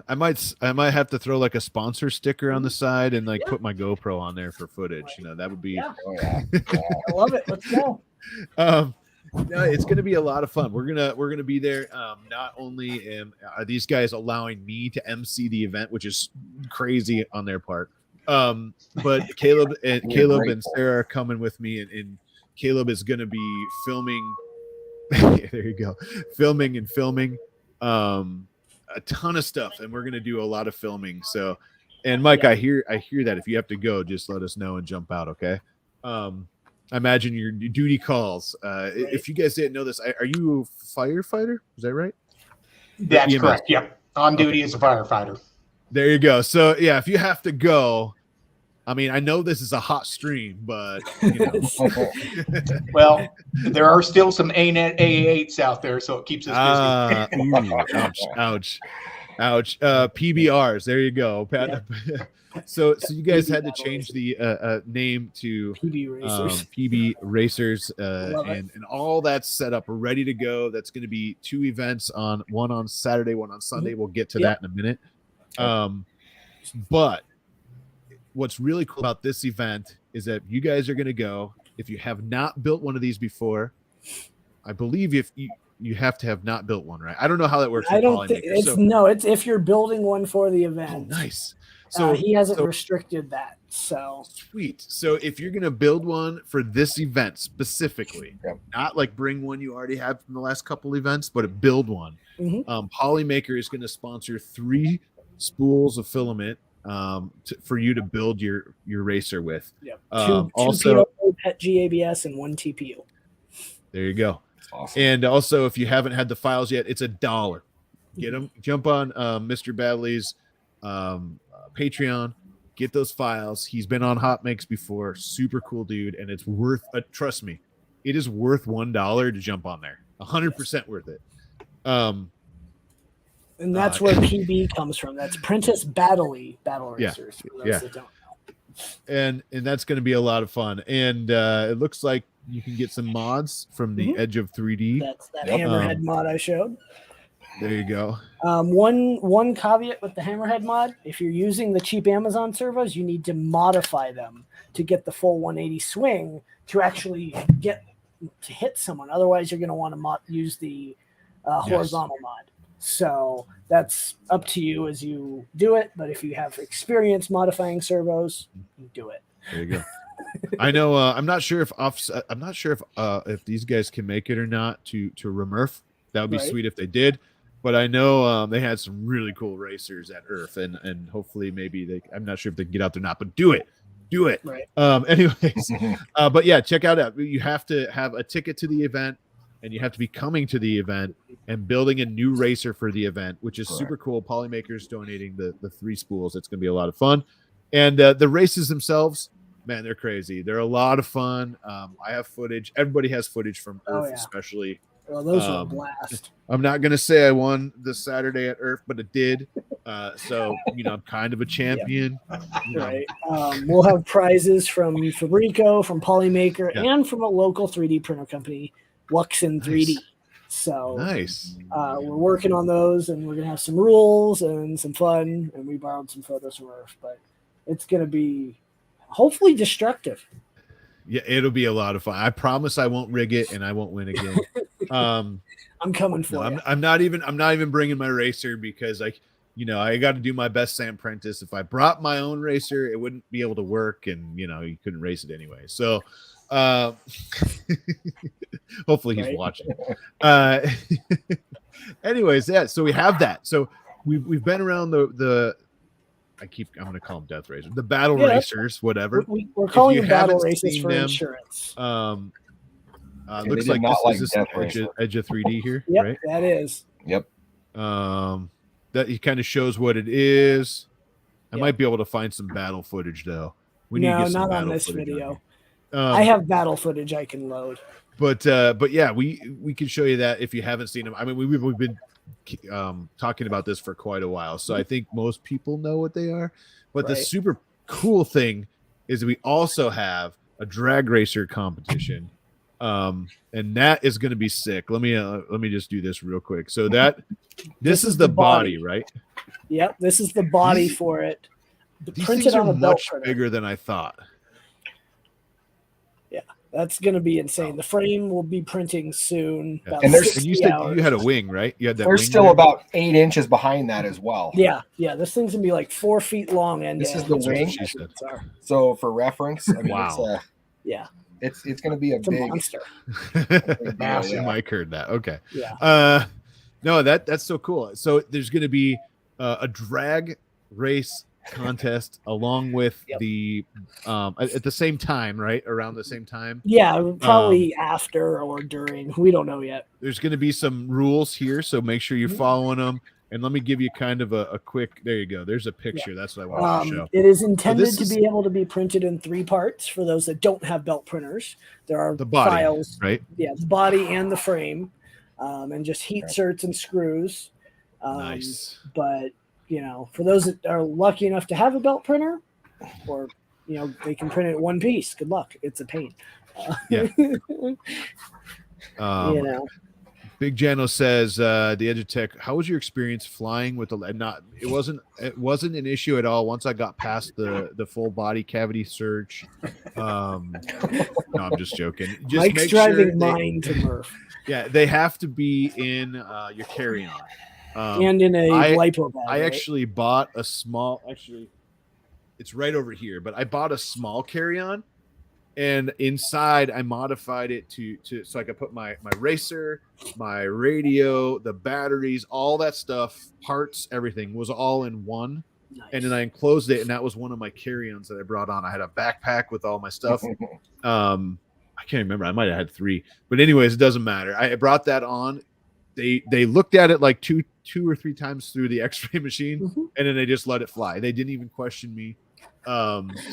I might have to throw like a sponsor sticker on the side and put my GoPro on there for footage. That would be. Yeah. I love it. Let's go. No, it's going to be a lot of fun. We're gonna be there. Not only are these guys allowing me to MC the event, which is crazy on their part, but Caleb and Sarah are coming with me, and Caleb is going to be filming. There you go, filming a ton of stuff, and we're going to do a lot of filming. So, and Mike, I hear that if you have to go, just let us know and jump out. Okay. I imagine your duty calls. Right. If you guys didn't know this, are you a firefighter? Is that right? That's correct. Yep. On duty as a firefighter. There you go. So yeah, if you have to go, I mean, I know this is a hot stream, but you know. Well, there are still some AA8s out there, so it keeps us busy. Ouch. PBRs. There you go. So you guys had to change the name to PB Racers, and all that's set up, ready to go. That's going to be 2 events, one on Saturday, one on Sunday. We'll get to that in a minute. But what's really cool about this event is that you guys are going to go. If you have not built one of these before, I believe if you have to have not built one, right? I don't know how that works. I don't think it's if you're building one for the event. Oh, nice. So he hasn't restricted that. So sweet. So if you're gonna build one for this event specifically, not like bring one you already have from the last couple events, but build one. Polymaker is gonna sponsor 3 spools of filament for you to build your racer with. Yep. Also, 2 PET GABS and 1 TPU. There you go. Awesome. And also, if you haven't had the files yet, it's $1. Get them. Jump on Mr. Badley's Patreon, get those files. He's been on HotMakes before. Super cool dude, and it's worth. Trust me, it is worth $1 to jump on there. 100% worth it. And that's where PB comes from. That's Prentice Battle Racers. For those that don't know. And that's going to be a lot of fun. And it looks like you can get some mods from the Edge of 3D. That's that Hammerhead mod I showed. There you go. One caveat with the Hammerhead mod: if you're using the cheap Amazon servos, you need to modify them to get the full 180 swing to actually get to hit someone. Otherwise, you're going to want to use the horizontal mod. So that's up to you as you do it. But if you have experience modifying servos, you do it. There you go. I know. I'm not sure if these guys can make it or not to RMRRF. That would be sweet if they did. But I know they had some really cool racers at IRF, and hopefully maybe I'm not sure if they can get out there or not, but do it. Right. Anyways, but yeah, check out. You have to have a ticket to the event, and you have to be coming to the event and building a new racer for the event, which is super cool. Polymakers donating the 3 spools. It's going to be a lot of fun. And the races themselves, man, they're crazy. They're a lot of fun. I have footage. Everybody has footage from IRF, especially. Well, those were a blast. I'm not going to say I won this Saturday at IRF, but it did. So, I'm kind of a champion. Right. We'll have prizes from Fabrico, from Polymaker, and from a local 3D printer company, Luxon 3D. So nice. We're working on those, and we're going to have some rules and some fun, and we borrowed some photos from IRF, but it's going to be hopefully destructive. Yeah, it'll be a lot of fun. I promise I won't rig it and I won't win again. I'm coming for you. I'm not even bringing my racer because I got to do my best Sam Prentice. If I brought my own racer, it wouldn't be able to work, and you couldn't race it anyway. So hopefully he's watching. Anyways, so we have that. So we've been around the I'm going to call them death racers, the battle racers, whatever. We're calling them battle racers for insurance. Looks like this is Edge of 3D here. Yep, right? that is. Yep. That he kind of shows what it is. I might be able to find some battle footage though. We need to get some not on this video. I have battle footage I can load. But yeah, we can show you that if you haven't seen them. I mean, we've been talking about this for quite a while, so I think most people know what they are. But the super cool thing is that we also have a drag racer competition, and that is going to be sick. Let me just do this real quick. So this is the body, right? Yep, this is the body for it. These things are much bigger than I thought. Yeah, That's going to be insane. The frame will be printing soon. Yeah. About And there's- 60 And you said hours. you had a wing, right? You had that. There's wing still there? about 8 inches behind that as well. Yeah. This thing's going to be like 4 feet long. And This is the That's what wing. she said. So for reference, I mean, Wow. it's going to be a It's a big monster. Massive. Mike heard that. Okay. Yeah. No, that's so cool. So there's going to be a drag race contest along with the at the same time, right? Around the same time. Yeah, probably after or during. We don't know yet. There's going to be some rules here, so make sure you're following them. And let me give you kind of a quick. There you go. There's a picture. That's what I want to show. It is intended this to is- be able to be printed in 3 parts for those that don't have belt printers. There are The body, files, right? Yeah, the body and the frame, and just heat certs and screws. Nice. But for those that are lucky enough to have a belt printer, or they can print it in one piece. Good luck. It's a pain. Yeah. Big Jano says, the Edutech, how was your experience flying with the it wasn't an issue at all once I got past the full body cavity search. No, I'm just joking. Just Mike's make driving sure mine to Murph. Yeah, they have to be in your carry-on. And in a lipo bag. I actually bought a small, it's right over here, but I bought a small carry-on, and inside I modified it to so I could put my racer, my radio, the batteries, all that stuff, parts, everything was all in one. Nice. And then I enclosed it, and that was one of my carry-ons that I brought on. I had a backpack with all my stuff. I can't remember. I might have had 3, but anyways, it doesn't matter. I brought that on. They looked at it like two or 3 times through the X-ray machine, and then they just let it fly. They didn't even question me.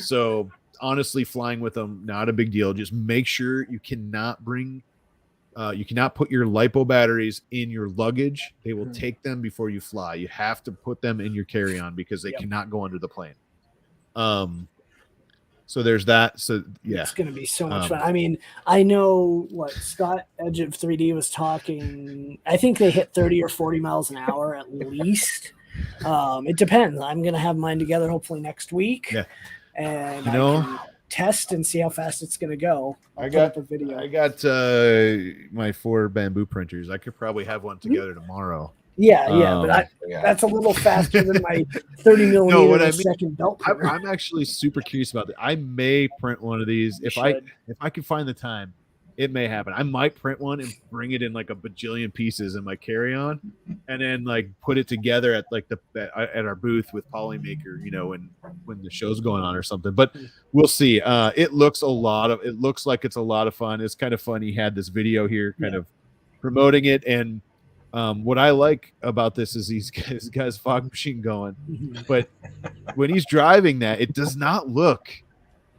So honestly, flying with them, not a big deal. Just make sure you cannot put your lipo batteries in your luggage. They will take them before you fly. You have to put them in your carry-on because they cannot go under the plane. So there's that. So yeah, it's going to be so much fun. I mean, I know what Scott Edge of 3D was talking. I think they hit 30 or 40 miles an hour at least. It depends. I'm going to have mine together hopefully next week. Yeah. And I can test and see how fast it's going to go. I put up a video. I got my 4 bamboo printers. I could probably have one together tomorrow. But that's a little faster than my 30 millimeter second belt printer. I'm actually super curious about that. I may print one of these if I can find the time. It may happen. I might print one and bring it in like a bajillion pieces in my carry-on, and then like put it together at like at our booth with Polymaker, when the show's going on or something. But we'll see. It looks like it's a lot of fun. It's kind of fun. He had this video here, kind of promoting it, and what I like about this is he's got his fog machine going, but when he's driving that, it does not look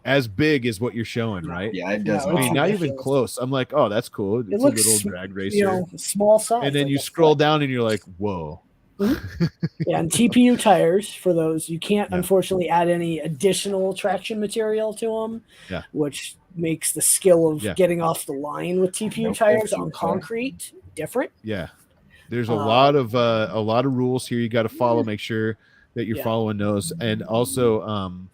as big as what you're showing, right? Yeah, it does. I mean, not even close. I'm like, oh, that's cool. It's a little drag racer, small size. and then you scroll down and you're like, whoa. Yeah, and TPU tires for those. You can't unfortunately add any additional traction material to them, which makes the skill of getting off the line with TPU tires on concrete different. Yeah, there's a lot of rules here you got to follow. Make sure that you're following those, and also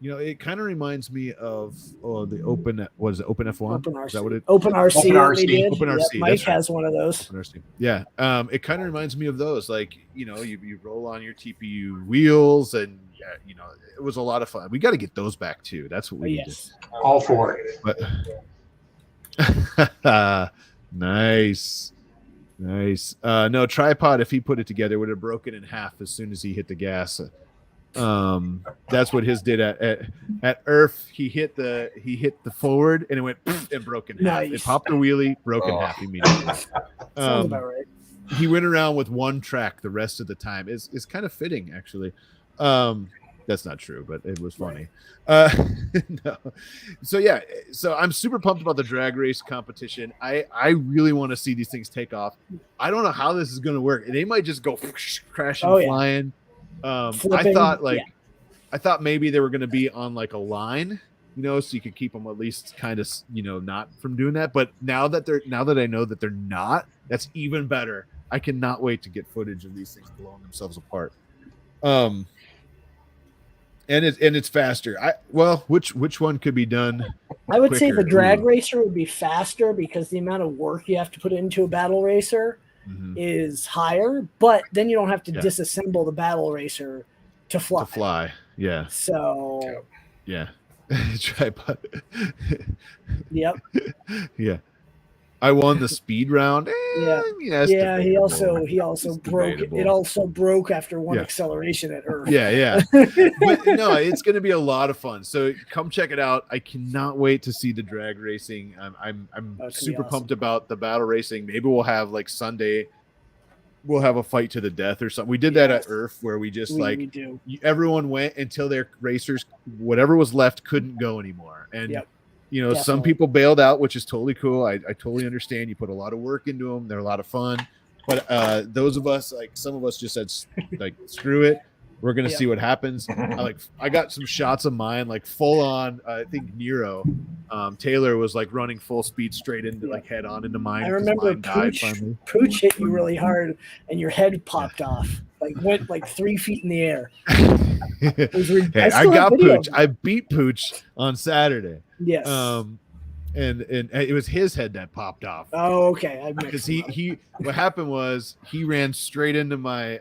it kind of reminds me of the Open F1? Open RC. Is that what it? Open RC. Open RC. Open RC. Yep, Mike has one of those. Open RC. Yeah. It kind of reminds me of those. Like, you roll on your TPU wheels, and it was a lot of fun. We got to get those back too. That's what we need. All for it. But nice. No, tripod, if he put it together, would have broken in half as soon as he hit the gas. That's what his did at IRF. He hit the forward, and it went and broke in half. It popped a wheelie, broke in half immediately. Sounds about right. He went around with one track the rest of the time. It's kind of fitting, actually. That's not true, but it was funny. No. So I'm super pumped about the drag race competition. I really want to see these things take off. I don't know how this is going to work. They might just go crashing, flying. I thought maybe they were going to be on like a line, so you could keep them at least kind of, not from doing that. But now that I know that they're not, that's even better. I cannot wait to get footage of these things blowing themselves apart. and it's faster. Which one could be done? I would say the quicker? drag Ooh. racer would be faster because the amount of work you have to put into a battle racer is higher, but then you don't have to disassemble the battle racer to fly. To fly, yeah. So yeah. Tripod. Yep. Yeah. I won the speed round. Yeah. He also broke. It also broke after one acceleration at Earth. Yeah. But no, it's going to be a lot of fun. So come check it out. I cannot wait to see the drag racing. I'm super pumped about the battle racing. Maybe we'll have like Sunday. We'll have a fight to the death or something. We did that at Earth where we just everyone went until their racers, whatever was left, couldn't go anymore. And some people bailed out, which is totally cool. I totally understand. You put a lot of work into them. They're a lot of fun. But those of us, like some of us just said, like, screw it. We're going to see what happens. I got some shots of mine, like full on. I think Nero Taylor was like running full speed straight into like head on into mine. I remember Pooch hit you really hard and your head popped off. Like went like 3 feet in the air. I got Pooch. I beat Pooch on Saturday. Yes. And it was his head that popped off. Oh, okay. Because he what happened was he ran straight into my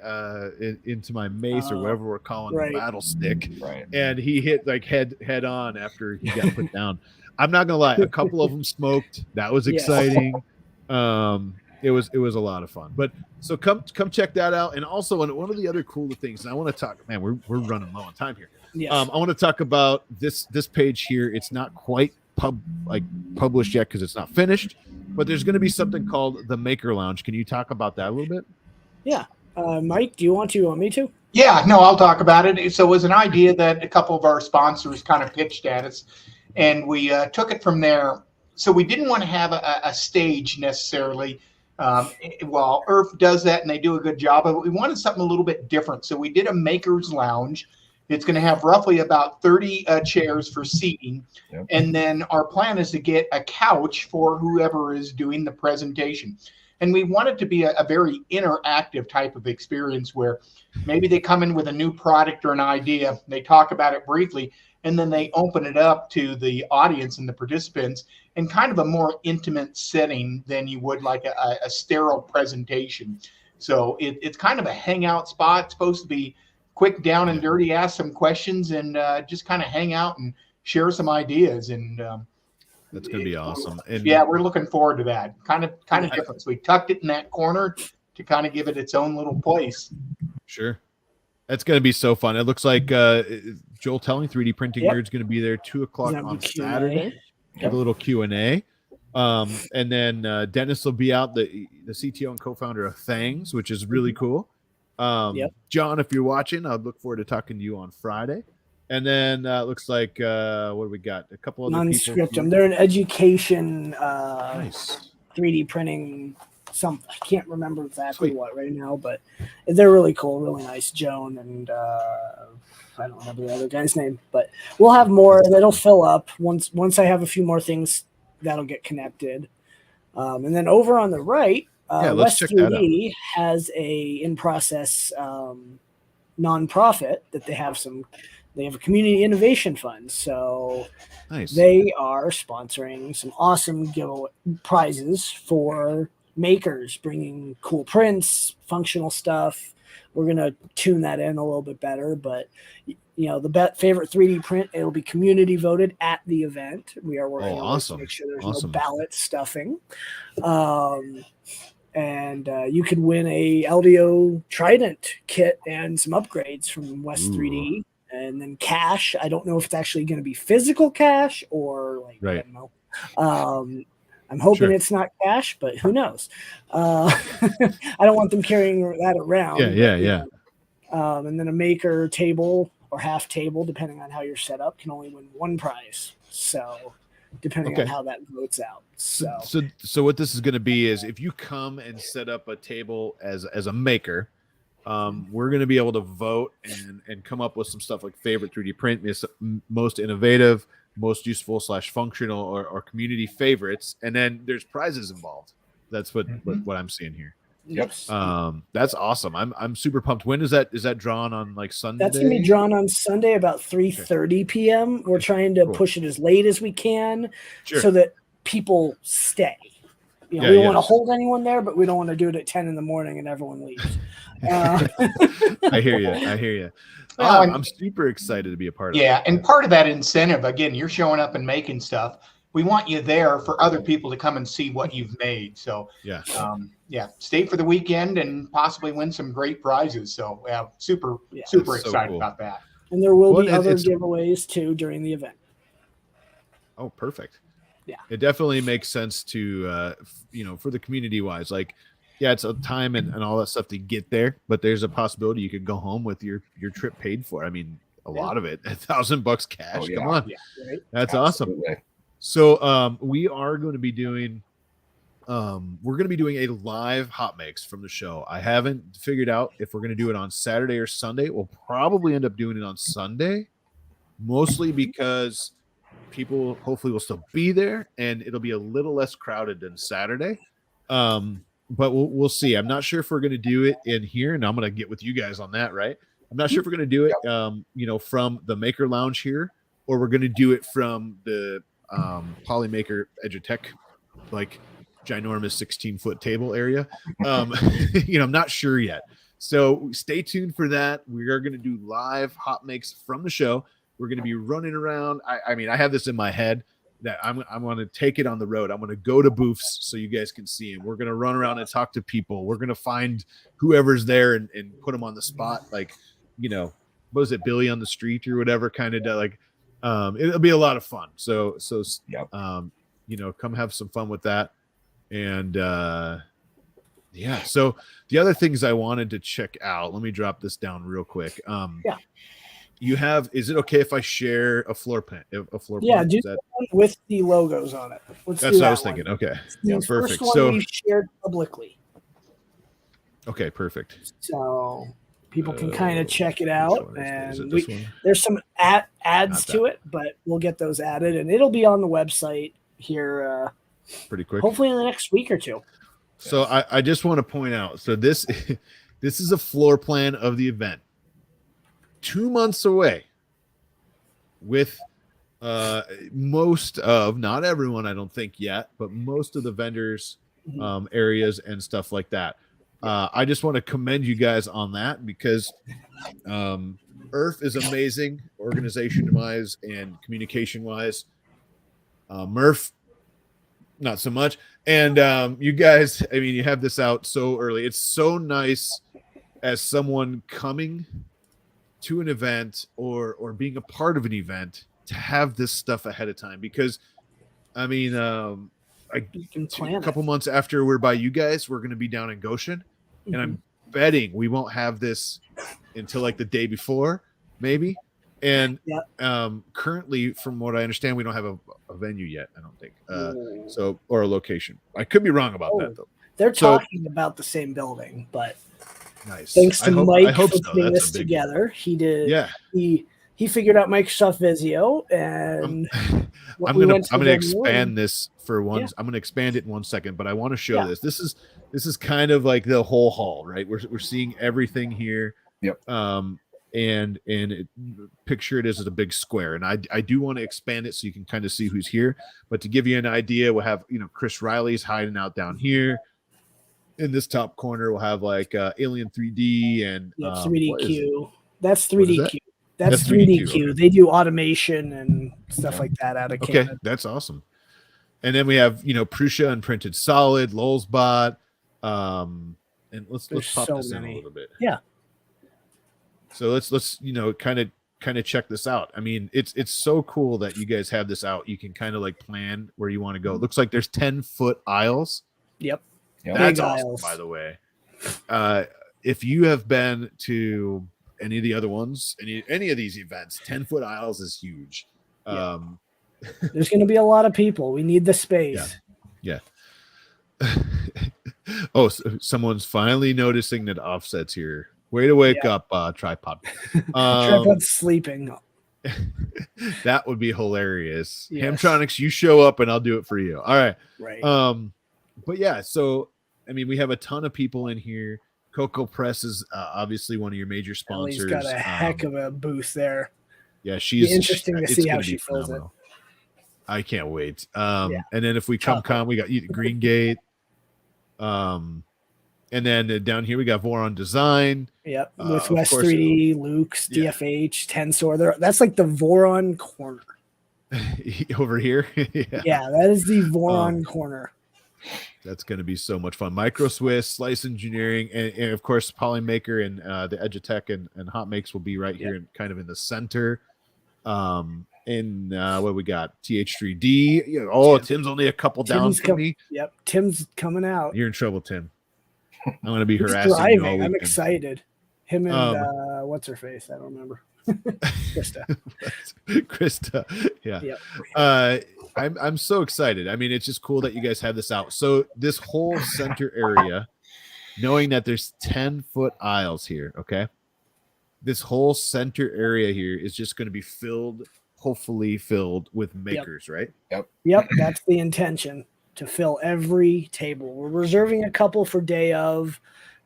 mace or whatever we're calling the battle stick. Right. And he hit like head on after he got put down. I'm not gonna lie, a couple of them smoked. That was exciting. It was a lot of fun. But so come check that out. And also one of the other cool things, and I want to talk, man, we're running low on time here. Yes. I want to talk about this page here. It's not quite published yet because it's not finished, but there's going to be something called the Maker Lounge. Can you talk about that a little bit? Yeah. Mike, do you want me to? Yeah, no, I'll talk about it. So it was an idea that a couple of our sponsors kind of pitched at us, and we took it from there. So we didn't want to have a stage necessarily. Well, Earth does that and they do a good job, but we wanted something a little bit different. So we did a Maker's Lounge. It's going to have roughly about 30 chairs for seating. Yep. And then our plan is to get a couch for whoever is doing the presentation. And we want it to be a very interactive type of experience where maybe they come in with a new product or an idea, they talk about it briefly, and then they open it up to the audience and the participants in kind of a more intimate setting than you would like a sterile presentation. So it's kind of a hangout spot. It's supposed to be quick, down and dirty, ask some questions and just kind of hang out and share some ideas. And that's going to be awesome. And yeah, we're looking forward to that. Kind of different. So we tucked it in that corner to kind of give it its own little place. Sure. That's going to be so fun. It looks like Joel Telling, 3D Printing Nerd's going to be there 2:00 on Saturday. Have a little Q&A. And then Dennis will be out, the CTO and co-founder of Thangs, which is really cool. John, if you're watching, I'd look forward to talking to you on Friday. And then looks like what do we got? A couple other Non-scriptum. They're an education nice. 3D printing. I can't remember exactly what right now, but they're really cool, really nice. Joan and I don't remember the other guy's name, but we'll have more. That'll fill up once I have a few more things that'll get connected. And then over on the right. West 3D has a in-process nonprofit that they have a community innovation fund. So nice. They are sponsoring some awesome giveaway prizes for makers, bringing cool prints, functional stuff. We're going to tune that in a little bit better, but the favorite 3D print, it'll be community voted at the event. We are working on to make sure there's no ballot stuffing. And you could win a LDO Trident kit and some upgrades from West 3D, and then cash. I don't know if it's actually going to be physical cash or I don't know. I'm hoping it's not cash, but who knows? I don't want them carrying that around. Yeah. And then a maker table or half table, depending on how you're set up, can only win one prize. So depending on how that votes out. So what this is going to be is if you come and set up a table as a maker, we're going to be able to vote and come up with some stuff like favorite 3D print, most innovative, most useful / functional or community favorites. And then there's prizes involved. That's what I'm seeing here. Yes. That's awesome. I'm super pumped. When is that? Is that drawn on like Sunday? That's gonna be drawn on Sunday about 3:30 p.m. We're trying to push it as late as we can, so that people stay. You know, we don't want to hold anyone there, but we don't want to do it at 10 in the morning and everyone leaves. I hear you. I'm super excited to be a part of it. Yeah, and part of that incentive, again, you're showing up and making stuff. We want you there for other people to come and see what you've made. So stay for the weekend and possibly win some great prizes. So super excited about that. And there will be other giveaways too during the event. Oh, perfect. Yeah, it definitely makes sense to for the community wise, like it's a time and all that stuff to get there, but there's a possibility you could go home with your trip paid for. I mean, a lot of it, $1,000 cash. Come on. That's awesome. So we are going to be doing a live hot makes from the show. I haven't figured out if we're going to do it on Saturday or Sunday. We'll probably end up doing it on Sunday, mostly because people hopefully will still be there and it'll be a little less crowded than Saturday. But we'll see. I'm not sure if we're going to do it in here, and I'm going to get with you guys on that, right? I'm not sure if we're going to do it from the Maker Lounge here, or we're going to do it from the Polymaker Edutech, like ginormous 16-foot table area. I'm not sure yet. So stay tuned for that. We are going to do live hot makes from the show. We're going to be running around. I mean, I have this in my head that I'm going to take it on the road. I'm going to go to booths so you guys can see them. We're going to run around and talk to people. We're going to find whoever's there and put them on the spot. Like, what is it, Billy on the street or whatever, kind of like, it'll be a lot of fun. So come have some fun with that. And so the other things I wanted to check out, let me drop this down real quick. Is it okay if I share a floor plan? Yeah, do that one with the logos on it. That's what I was thinking. Okay. Yeah, perfect. So we shared publicly. Okay, perfect. So people can kind of check it out, and there's some ads to it, but we'll get those added, and it'll be on the website here pretty quick. Hopefully in the next week or two. So I just want to point out, so this is a floor plan of the event. 2 months away, with most of, not everyone, I don't think yet, but most of the vendors, areas and stuff like that. I just want to commend you guys on that, because IRF is amazing organization wise and communication wise. Murph, not so much. And you guys, I mean, you have this out so early. It's so nice as someone coming to an event or being a part of an event to have this stuff ahead of time, because I mean, a couple months after we're by you guys, we're going to be down in Goshen, and I'm betting we won't have this until like the day before, maybe. And currently, from what I understand, we don't have a venue yet, I don't think. Or a location. I could be wrong about that though. They're talking about the same building, but nice. Thanks to Mike for putting this together. He did. Yeah. He figured out Microsoft Visio, and I'm gonna expand this for one. Yeah. I'm gonna expand it in 1 second, but I want to show this. This is kind of like the whole hall, right? We're seeing everything here. Yep. And picture it as a big square, and I do want to expand it so you can kind of see who's here. But to give you an idea, we'll have Chris Riley's hiding out down here. In this top corner, we'll have like Alien 3D and 3DQ. That's 3DQ. That's 3DQ. Okay. They do automation and stuff like that out of Canada. Okay, that's awesome. And then we have Prusa and Printed Solid, Lulzbot, and let's pop this in a little bit. Yeah. So let's kind of check this out. I mean, it's so cool that you guys have this out. You can kind of like plan where you want to go. It looks like there's 10-foot aisles. Yep. That's awesome, by the way. If you have been to any of the other ones, any of these events, 10-foot aisles is huge. There's going to be a lot of people. We need the space. Yeah. Oh, so someone's finally noticing that Offset's here. Way to wake up, Tripod. Tripod's sleeping. That would be hilarious. Yes. Hamtronics, you show up and I'll do it for you. All right. Right. But yeah, so I mean, we have a ton of people in here. Coco Press is obviously one of your major Ellie's sponsors. got a heck of a booth there. Yeah, Be interesting to see how she fills it. I can't wait. Yeah. And then if we come, we got Green Gate. And then down here we got Voron Design. Yep, with West 3D, Luke's, DFH, Tensor. That's like the Voron corner. Over here. Yeah, that is the Voron corner. That's going to be so much fun. Micro Swiss, Slice Engineering, and of course Polymaker and the Edutech and HotMakes will be right here, and kind of in the center. And what we got? TH3D. Tim's only a couple down from me. Yep, Tim's coming out. You're in trouble, Tim. I'm going to be He's harassing driving. you all weekend. I'm excited. Him and what's her face? I don't remember. Krista. Yeah. Yep. I'm so excited. I mean, it's just cool that you guys have this out. So this whole center area, knowing that there's 10-foot aisles here, okay? This whole center area here is just going to be hopefully filled with makers, right? Yep, that's the intention, to fill every table. We're reserving a couple for day of,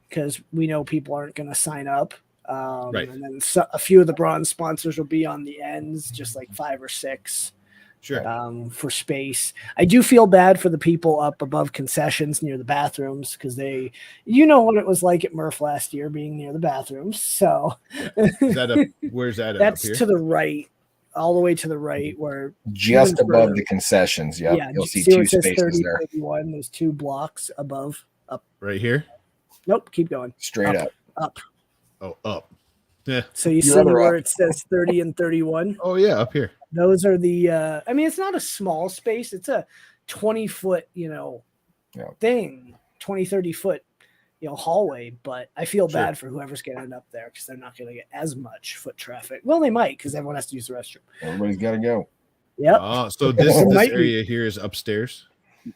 because we know people aren't going to sign up. Right. And then a few of the bronze sponsors will be on the ends, just like 5 or 6. Sure. For space. I do feel bad for the people up above concessions near the bathrooms, because you know what it was like at Murph last year, being near the bathrooms. So where's that at? That's up here? to the right, all the way to the right, where just above the concessions. Yep. Yeah, You'll see 2 spaces 30, there. 31, there's 2 blocks above. Up. Right here? Nope, keep going. Straight up. Up. Oh, up. Yeah. So you see where it says 30 and 31? Oh, yeah, up here. Those are the I mean, it's not a small space. It's a 20-foot, thing, 20, 30-foot, hallway. But I feel bad for whoever's getting up there, because they're not going to get as much foot traffic. Well, they might, because everyone has to use the restroom. Everybody's got to go. Yep. Oh, so this area here is upstairs?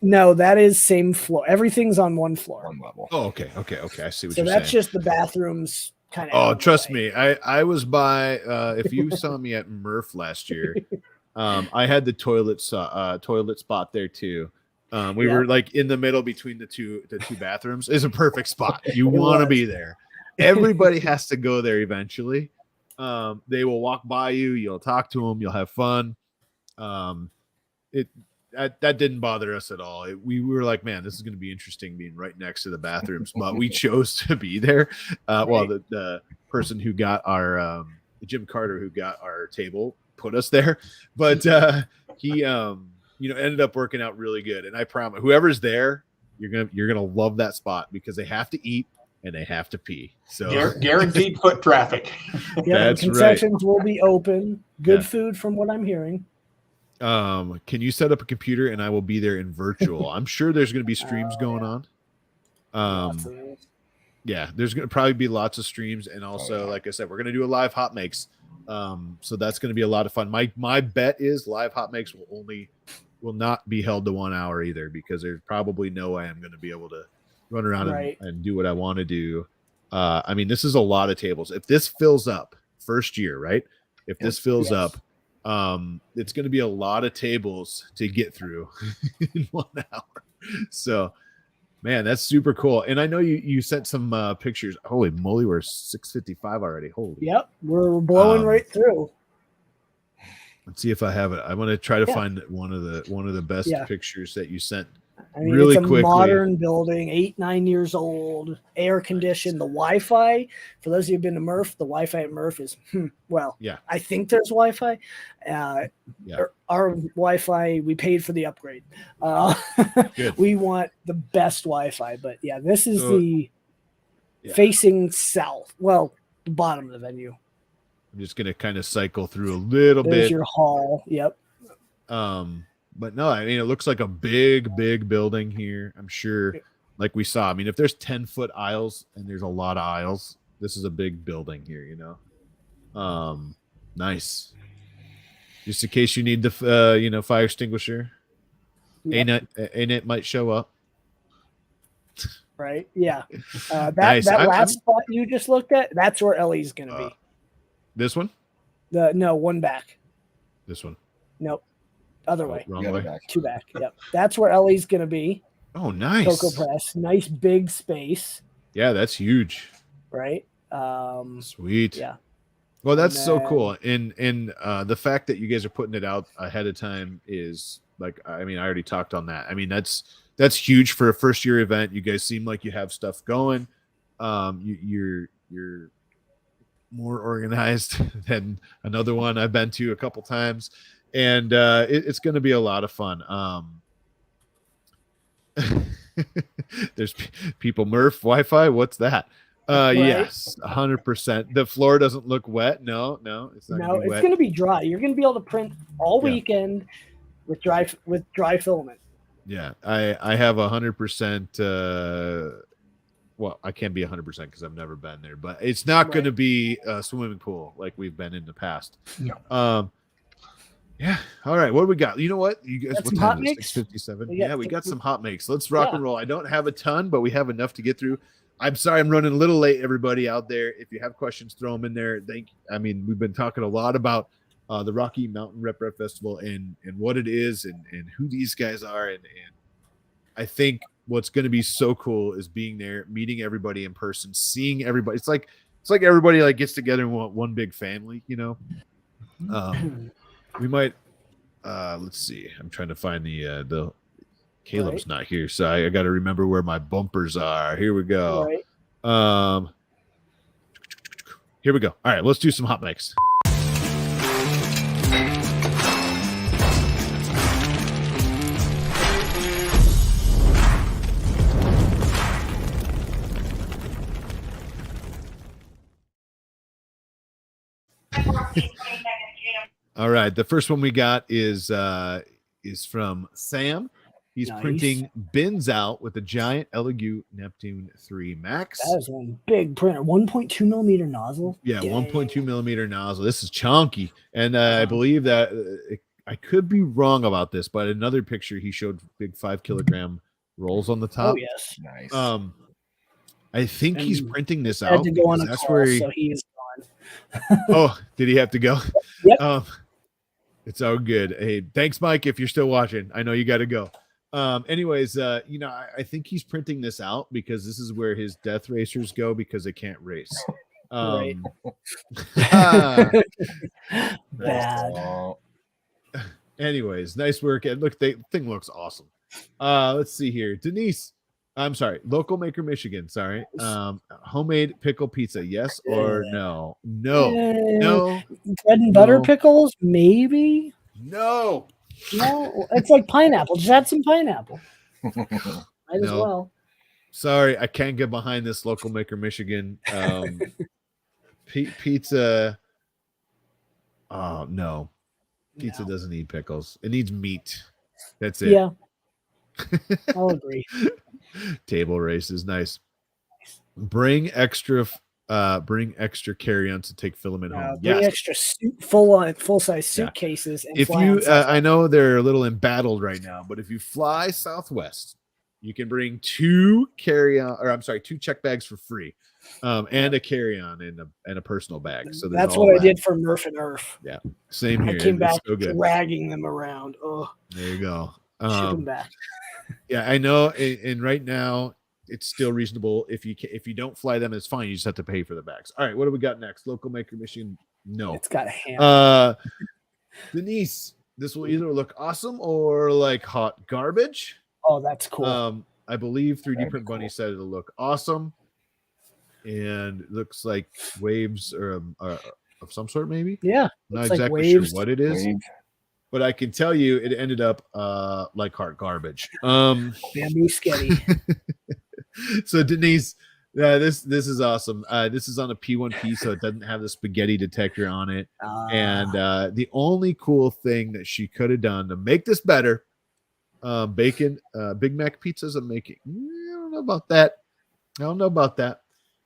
No, that is same floor. Everything's on one floor. One level. Oh, okay. I see what you're saying. So that's just the bathrooms. Kind of. Oh, trust me. I was by if you saw me at Murph last year, I had the toilet spot there too. We were like in the middle between the two bathrooms. It's a perfect spot. You want to be there. Everybody has to go there eventually. They will walk by you, you'll talk to them, you'll have fun. That didn't bother us at all. We were like, man, this is going to be interesting being right next to the bathrooms, but we chose to be there. Well, the person who got our Jim Carter, who got our table, put us there, but he ended up working out really good. And I promise, whoever's there, you're gonna love that spot, because they have to eat and they have to pee. So guaranteed foot traffic. Yeah, the concessions will be open. Good food, from what I'm hearing. Can you set up a computer and I will be there in virtual? I'm sure there's going to be streams going on. Yeah, there's going to probably be lots of streams, and also, like I said, we're going to do a live HotMakes. So that's going to be a lot of fun. My bet is live HotMakes will not be held to 1 hour either, because there's probably no way I'm going to be able to run around and do what I want to do. I mean, this is a lot of tables. If this fills up first year, right? If this fills up, it's going to be a lot of tables to get through in 1 hour. So, man, that's super cool. And I know you sent some pictures. Holy moly, we're 6:55 already. Holy. Yep, we're blowing right through. Let's see if I have it. I want to try to find one of the best pictures that you sent. I mean, really it's a quickly. Modern building, 8-9 years old, air conditioned. The Wi-Fi, for those of you who've been to Murph, the Wi-Fi at Murph is I think there's Wi-Fi. Our Wi-Fi, we paid for the upgrade. We want the best Wi-Fi, but this is facing south. Well, the bottom of the venue. I'm just gonna kind of cycle through a little bit. There's your hall. Yep. But no, I mean, it looks like a big building here. I'm sure, like we saw. I mean, if there's 10-foot aisles, and there's a lot of aisles, this is a big building here, Nice. Just in case you need the fire extinguisher. Yep. ANET might show up. Right. Yeah. That nice. last spot you just looked at, that's where Ellie's gonna be. This one? No, one back. This one? Nope. Other way. Wrong way. Back. 2 back. Yep. That's where Ellie's going to be. Oh, nice. Cocoa press, nice big space, Yeah, that's huge. right? Sweet. Yeah. Well, that's And so then- cool. And the fact that you guys are putting it out ahead of time is like, I mean, I already talked on that. I mean, that's huge for a first year event. You guys seem like you have stuff going. You're more organized than another one I've been to a couple times, and it's going to be a lot of fun. There's people Murph Wi-Fi. What's that? Right. Yes, 100%. The floor doesn't look wet. No, it's not. No, gonna be it's wet. going to be dry. You're going to be able to print all Yeah. weekend with dry filament. Yeah, I have 100%. Well, I can't be 100% because I've never been there, but it's not going to Right. be a swimming pool like we've been in the past. No. Yeah. All right. What do we got? You know what? You guys, Got what some time is it? HotMakes? 6:57. We Yeah, got we some- got some HotMakes. Let's rock Yeah. and roll. I don't have a ton, but we have enough to get through. I'm sorry I'm running a little late, everybody out there. If you have questions, throw them in there. We've been talking a lot about the Rocky Mountain Rep Festival and what it is and who these guys are. And I think what's going to be so cool is being there, meeting everybody in person, seeing everybody. It's like everybody like gets together and one big family, you know. We might let's see. I'm trying to find the Caleb's not here, so I got to remember where my bumpers are. Here we go. Right. Here we go. All right, let's do some HotMakes. All right, the first one we got is from Sam. He's Nice. printing bins out with a giant Elegoo Neptune 3 Max. That is one big printer. 1.2 millimeter nozzle. Yeah, Dang. 1.2 millimeter nozzle. This is chunky, and I believe that I could be wrong about this, but another picture he showed big 5 kilogram rolls on the top. Oh yes. Nice. I think he's And printing this Had out to go on because a that's call, where he. so he is gone. Oh, did he have to go? Yep. It's all good. Hey, thanks, Mike. If you're still watching, I know you got to go. Anyways, I think he's printing this out because this is where his death racers go because they can't race. Right. Bad. Oh, Anyways, nice work. And look, the thing looks awesome. Let's see here. Denise, I'm sorry, local maker Michigan. Sorry. Homemade pickle pizza, yes or no? No. Bread and butter No. pickles, maybe. No. No, it's like pineapple. Just add some pineapple. Might as No. well. Sorry, I can't get behind this local maker Michigan. Pizza. Oh no. Pizza No. doesn't need pickles. It needs meat. That's it. Yeah. I'll agree. Table races, nice. Bring extra carry-ons to take filament home. Bring Yes. extra full-size Yeah. suitcases and If fly you, on South I know they're a little embattled right now, but if you fly Southwest, you can bring two check bags for free, and a carry-on and a personal bag. So there's That's all what I that. did for Murph and Earth. Same here. I came It's back so good. dragging them around. Oh, There you go. ship them back. Yeah, I know. And right now, it's still reasonable. If you don't fly them, it's fine. You just have to pay for the bags. All right, what do we got next? Local maker Michigan? No. It's got a ham. Denise, this will either look awesome or like hot garbage. Oh, that's cool. I believe 3D That'd be Print Bunny cool. said it'll look awesome, and it looks like waves or of some sort, maybe. Yeah. Not looks like exactly waves. sure what it is, wave. but I can tell you it ended up like hot garbage. Bamboo sketty. So Denise, this is awesome. This is on a P1P, so it doesn't have the spaghetti detector on it. And the only cool thing that she could have done to make this better, bacon, Big Mac pizzas I'm making. I don't know about that.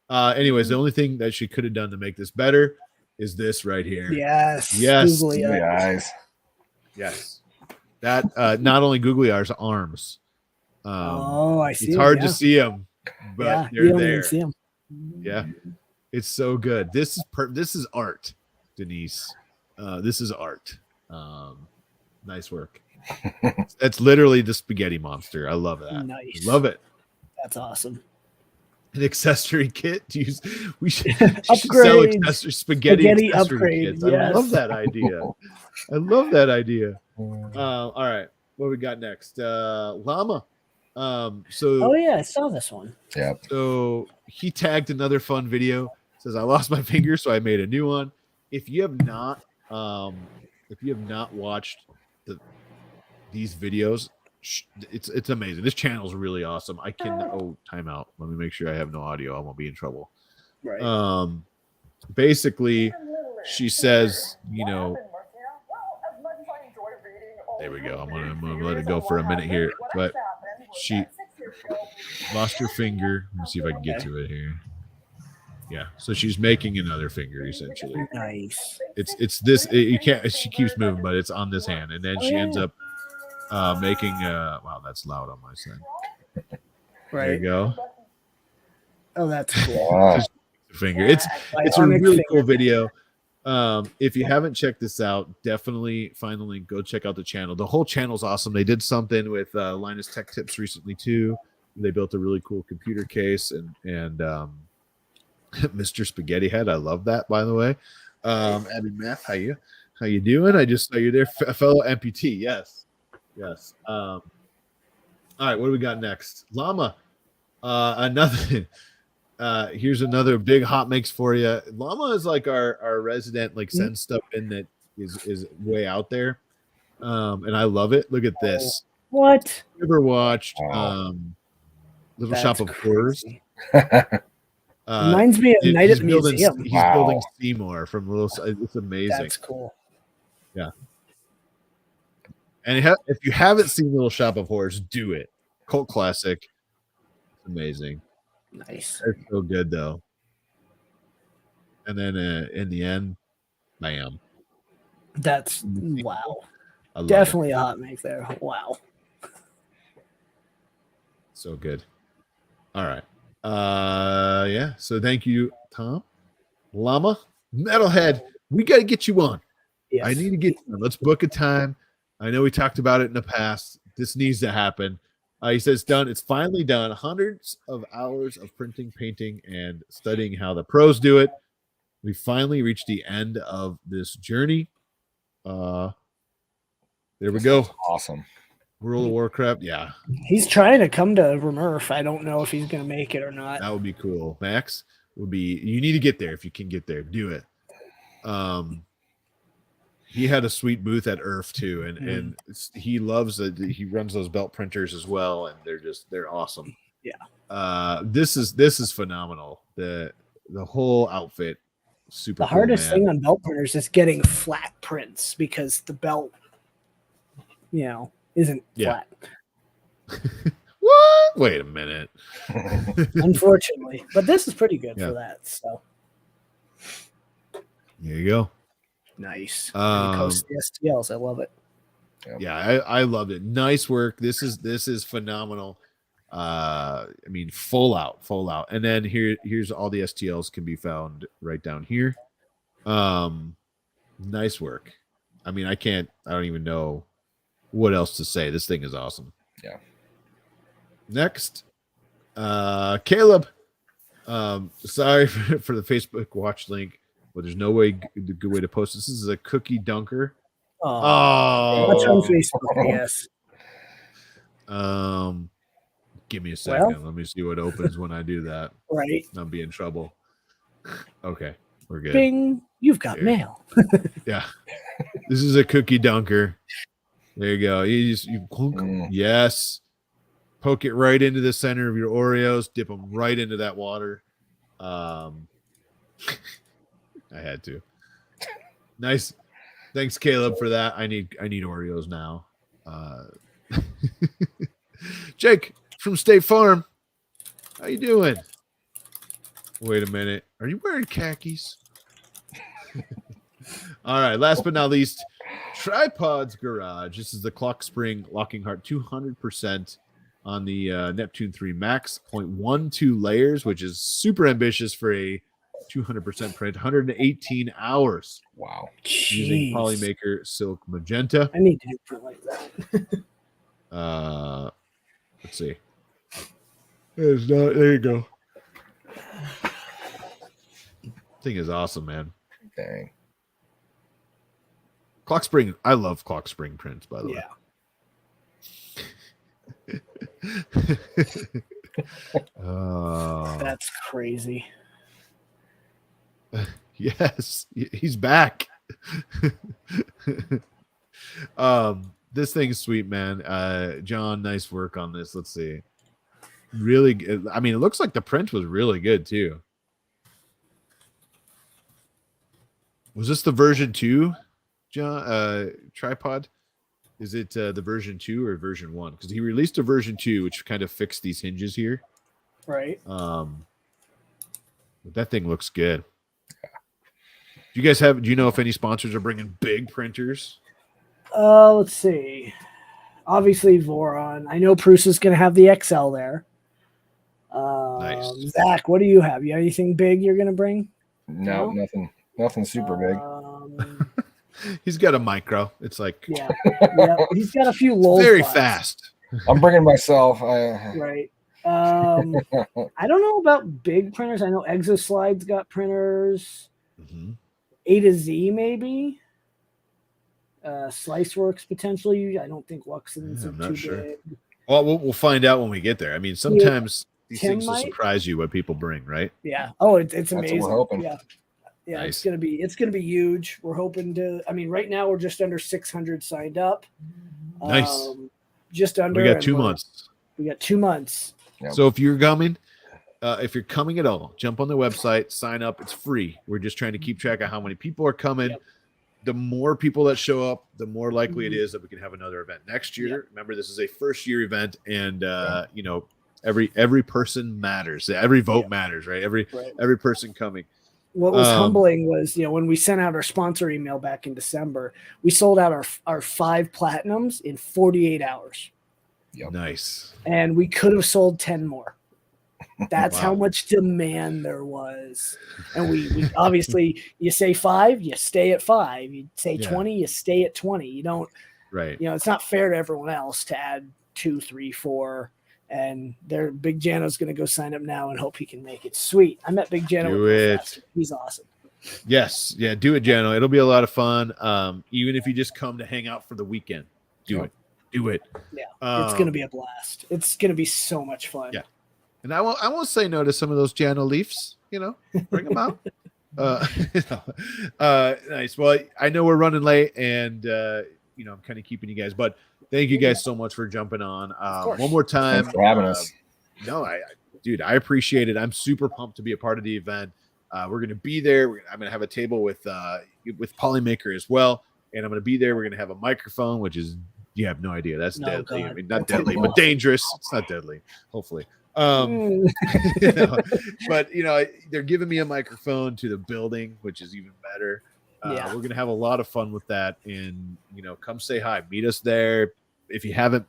Anyways, the only thing that she could have done to make this better is this right here. Yes. Yes. Googly Googly eyes. eyes. Yes. That not only googly eyes, arms. I see. It's hard to see them, but yeah, you they're don't there. even see them. Yeah, it's so good. This is art, Denise. This is art. Nice work. That's literally the spaghetti monster. I love that. Nice. I love it. That's awesome. An accessory kit to use. We should Upgrades. sell accessory spaghetti accessory upgrade. kits. Yes. I love that idea. I love that idea. All right, what we got next? Llama. Oh yeah, I saw this one. Yeah. So he tagged another fun video. Says I lost my finger, so I made a new one. If you have not watched these videos, it's amazing. This channel is really awesome. I can timeout. Let me make sure I have no audio. I won't be in trouble. Right. Basically, she says, there we go. I'm gonna let it go for a minute here, but she lost her finger. Let me see if I can get to it here. Yeah, so she's making another finger essentially. Nice. It's this. You can't. She keeps moving, but it's on this hand, and then she ends up making. Wow, that's loud on my side. Right. There you go. Oh, that's cool. Wow. Finger. It's a really cool video. If you haven't checked this out, definitely find the link. Go check out the channel. The whole channel's awesome. They did something with Linus Tech Tips recently too. They built a really cool computer case and Mr. Spaghetti Head. I love that, by the way. Abby Math, how you doing? I just saw you there, fellow amputee. Yes. All right, what do we got next? Llama. Another. Here's another big hot mix for you. Llama is like our resident, like send stuff in that is way out there, and I love it. Look at this. What? Ever watched Little That's Shop of Horrors? Reminds me of Night at the Museum. He's building Seymour from Little. It's amazing. That's cool. Yeah. And if you haven't seen Little Shop of Horrors, do it. Cult classic. It's amazing. Nice. They're so good though. And then in the end, bam. That's wow. I love Definitely a hot make there. Wow. So good. All right. Yeah. So thank you, Tom. Llama, Metalhead. We got to get you on. Yes. I need to get you on. Let's book a time. I know we talked about it in the past. This needs to happen. He says done. It's finally done. Hundreds of hours of printing, painting, and studying how the pros do it. We finally reached the end of this journey. There we go. Awesome. World of Warcraft. Yeah. He's trying to come to RMRRF. I don't know if he's going to make it or not. That would be cool. Max would be. You need to get there if you can get there. Do it. He had a sweet booth at IRF too, and he loves it. He runs those belt printers as well, and they're awesome. Yeah. This is phenomenal. The whole outfit, super. The cool, hardest man. thing on belt printers is getting flat prints because the belt, isn't flat. What? Wait a minute. Unfortunately, but this is pretty good for that. So there you go. nice. And he posts the STLs. I love it. Yeah, I loved it. Nice work. This is phenomenal. I mean, full out. And then here's all the STLs can be found right down here. Nice work. I mean, I don't even know what else to say. This thing is awesome. Yeah. Next, Caleb. Sorry for the Facebook watch link, but there's no good way to post this. This is a cookie dunker. Oh, watch on Facebook. Yes. Give me a second. Well, let me see what opens when I do that. Right. I'll be in trouble. Okay, we're good. Bing, you've got mail. Yeah. This is a cookie dunker. There you go. Yes. Poke it right into the center of your Oreos. Dip them right into that water. I had to. Nice. Thanks, Caleb, for that. I need Oreos now. Jake from State Farm. How you doing? Wait a minute. Are you wearing khakis? All right. Last but not least, Tripods Garage. This is the Clock Spring Locking Heart 200% on the Neptune 3 Max 0.12 layers, which is super ambitious for a 200% print, 118 hours Wow. using Jeez. Polymaker Silk Magenta. I need to do print like that. Let's see. There you go. Thing is awesome, man. Dang. Clock Spring. I love Clock Spring prints, by the way. That's crazy. Yes, he's back. This thing's sweet, man. John, nice work on this. Let's see. Really good. I mean, it looks like the print was really good too. Was this the version 2, John? Tripod? Is it the version 2 or version 1? Because he released a version 2, which kind of fixed these hinges here. Right. But that thing looks good. Do you guys have? Do you know if any sponsors are bringing big printers? Let's see. Obviously, Voron. I know Prusa is going to have the XL there. Nice. Zach, what do you have? You have anything big you're going to bring? No, nothing super big. He's got a micro. It's like yeah. He's got a few low. Very fast. I'm bringing myself. Right. I don't know about big printers. I know Exoslide's got printers. Mm-hmm. A to Z maybe. Sliceworks potentially. I don't think Wuxen's I'm too not sure. big. Well, we'll find out when we get there. I mean, sometimes these Tim things will might. surprise you what people bring, right? Yeah. Oh, it's That's what amazing. we're hoping. Yeah. Yeah, Nice. it's gonna be huge. We're hoping to. I mean, right now we're just under 600 signed up. Nice. Just under. We got 2 months. We got 2 months. Yep. So if you're coming at all, jump on the website, sign up. It's free. We're just trying to keep track of how many people are coming. Yep. The more people that show up, the more likely it is that we can have another event next year. Yep. Remember, this is a first year event, and you know, every person matters. Every vote matters, right? Every person coming. What was humbling was, when we sent out our sponsor email back in December, we sold out our 5 platinums in 48 hours. Yep. Nice. And we could have sold 10 more. That's Wow. how much demand there was. And we obviously, you say 5, you stay at 5. You say 20, you stay at 20. You don't, Right. it's not fair to everyone else to add 2, 3, 4. And Big Jano's going to go sign up now and hope he can make it. Sweet. I met Big Jano. Do it. He's awesome. Yes. Yeah. Do it, Jano. It'll be a lot of fun. Even if you just come to hang out for the weekend, do it. Do it. Yeah. It's going to be a blast. It's going to be so much fun. Yeah. And I won't say no to some of those Jano Leafs, bring them out. Nice. Well, I know we're running late and, I'm kind of keeping you guys, but thank you guys so much for jumping on. One more time. Thanks for having us. No, I appreciate it. I'm super pumped to be a part of the event. We're going to be there. I'm going to have a table with Polymaker as well. And I'm going to be there. We're going to have a microphone, which is, you have no idea. That's deadly. God. I mean, not deadly, but dangerous. It's not deadly, hopefully. But they're giving me a microphone to the building, which is even better. We're going to have a lot of fun with that. And, come say hi, meet us there. If you haven't,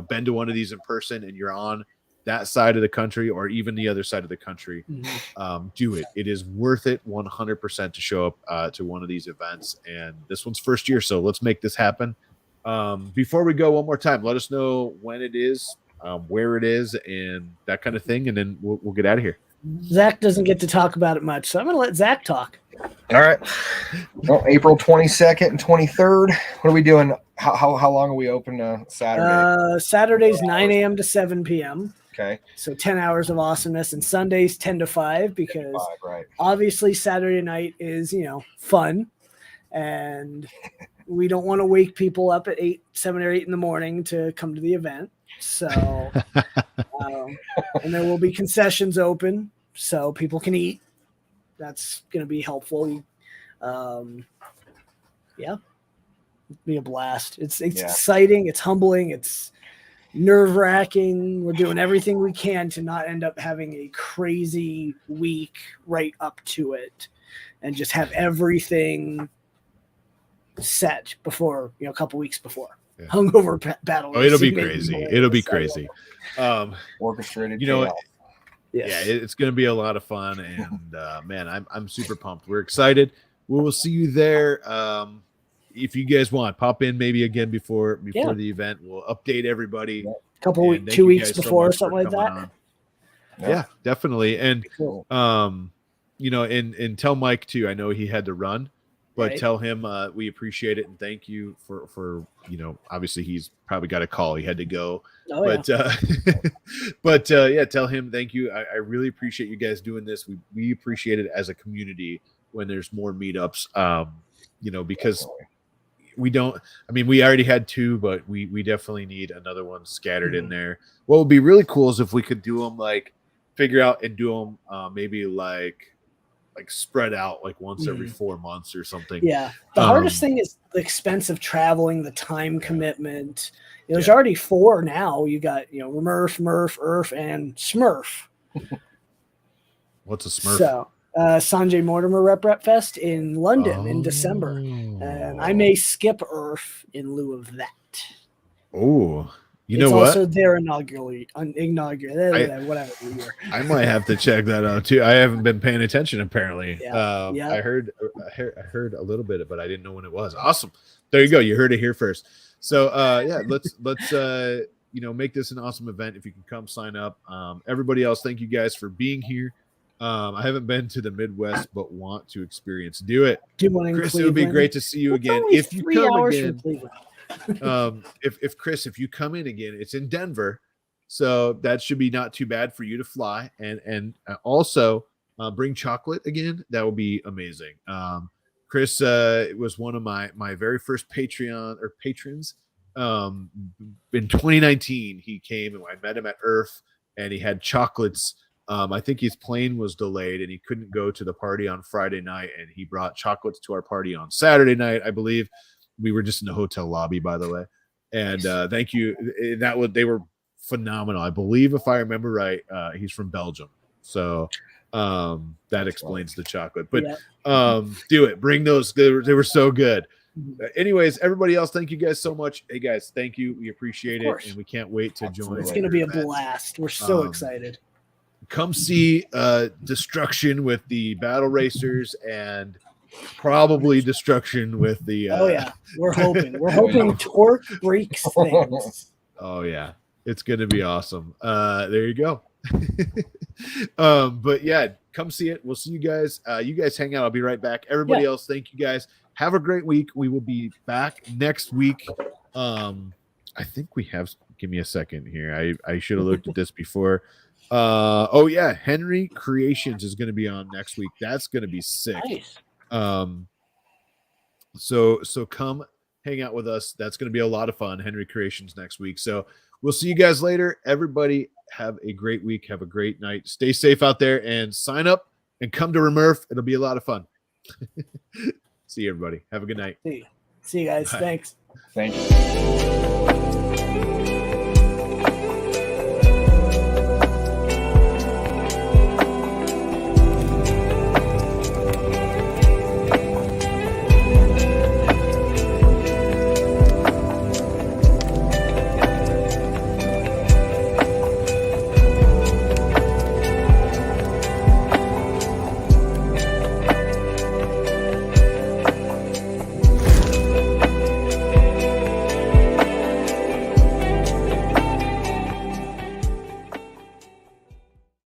been to one of these in person and you're on that side of the country or even the other side of the country, do it. It is worth it 100% to show up to one of these events. And this one's first year, so let's make this happen. Before we go, one more time, let us know when it is, where it is, and that kind of thing, and then we'll get out of here. Zach doesn't get to talk about it much, so I'm going to let Zach talk. All right. Well, April 22nd and 23rd. What are we doing? How long are we open Saturday? Saturday's 9 a.m. to 7 p.m. Okay. So 10 hours of awesomeness, and Sundays 10 to 5 because right. obviously Saturday night is, fun, and we don't want to wake people up at 7 or 8 in the morning to come to the event. So, and there will be concessions open so people can eat. That's going to be helpful. It'll be a blast. It's exciting. It's humbling. It's nerve-wracking. We're doing everything we can to not end up having a crazy week right up to it and just have everything set before, a couple weeks before. Yeah. Hungover battle. Oh, it'll be crazy. It'll be crazy. Orchestrated. Yes. Yeah, it's going to be a lot of fun, and man, I'm super pumped. We're excited. We will see you there. If you guys want, pop in maybe again before the event. We'll update everybody. Couple And weeks, thank 2 you weeks guys so before, much for something like coming that. on. Yeah, definitely. And Cool. you know, and tell Mike too. I know he had to run, but Right. tell him we appreciate it and thank you for you know, obviously he's probably got a call. He had to go. Oh, But but yeah, tell him thank you. I really appreciate you guys doing this. We appreciate it as a community when there's more meetups. You know, because we don't, I mean, we already had 2, but we definitely need another one scattered in there. What would be really cool is if we could do them like figure out and do them maybe like spread out like once every 4 months or something. Yeah. The hardest thing is the expense of traveling, the time commitment. You know, there's already 4 now. You got, you know, Murph, Earth, and Smurf. What's a Smurf? So Sanjay Mortimer Rep Fest in London in December. And I may skip Earth in lieu of that. Oh, you It's know what? also their inaugural whatever year. I might have to check that out too. I haven't been paying attention apparently. Yeah. Yeah. I heard a little bit, but I didn't know when it was. Awesome. There you go. You heard it here first. So yeah, let's you know, make this an awesome event. If you can come sign up. Everybody else, thank you guys for being here. I haven't been to the Midwest, but want to experience. Do it. Chris, it would be great to see you again. If you come again, if Chris, if you come in again, it's in Denver, so that should be not too bad for you to fly, and also bring chocolate again. That would be amazing. Chris was one of my very first patrons. In 2019, he came and I met him at Earth, and he had chocolates. I think his plane was delayed and he couldn't go to the party on Friday night, and he brought chocolates to our party on Saturday night, I believe. We were just in the hotel lobby, by the way. And thank you. They were phenomenal. I believe, if I remember right, he's from Belgium. So that explains the chocolate. But do it. Bring those. They were so good. Anyways, everybody else, thank you guys so much. Hey guys, thank you. We appreciate it, and we can't wait to join. It's going to be a blast. We're so excited. Come see destruction with the battle racers and probably destruction with the we're hoping torque breaks things. Oh yeah, it's gonna be awesome. There you go. But yeah, come see it. We'll see you guys. You guys hang out. I'll be right back. Everybody else, thank you guys. Have a great week. We will be back next week. I think we have, give me a second here. I should have looked at this before. Oh yeah, Henry Creations is going to be on next week. That's going to be sick. Nice. So come hang out with us. That's going to be a lot of fun. Henry Creations next week. So we'll see you guys later. Everybody have a great week. Have a great night. Stay safe out there and sign up and come to RMRRF. It'll be a lot of fun. See you, everybody. Have a good night. See you guys. Bye. Thanks. Thank you.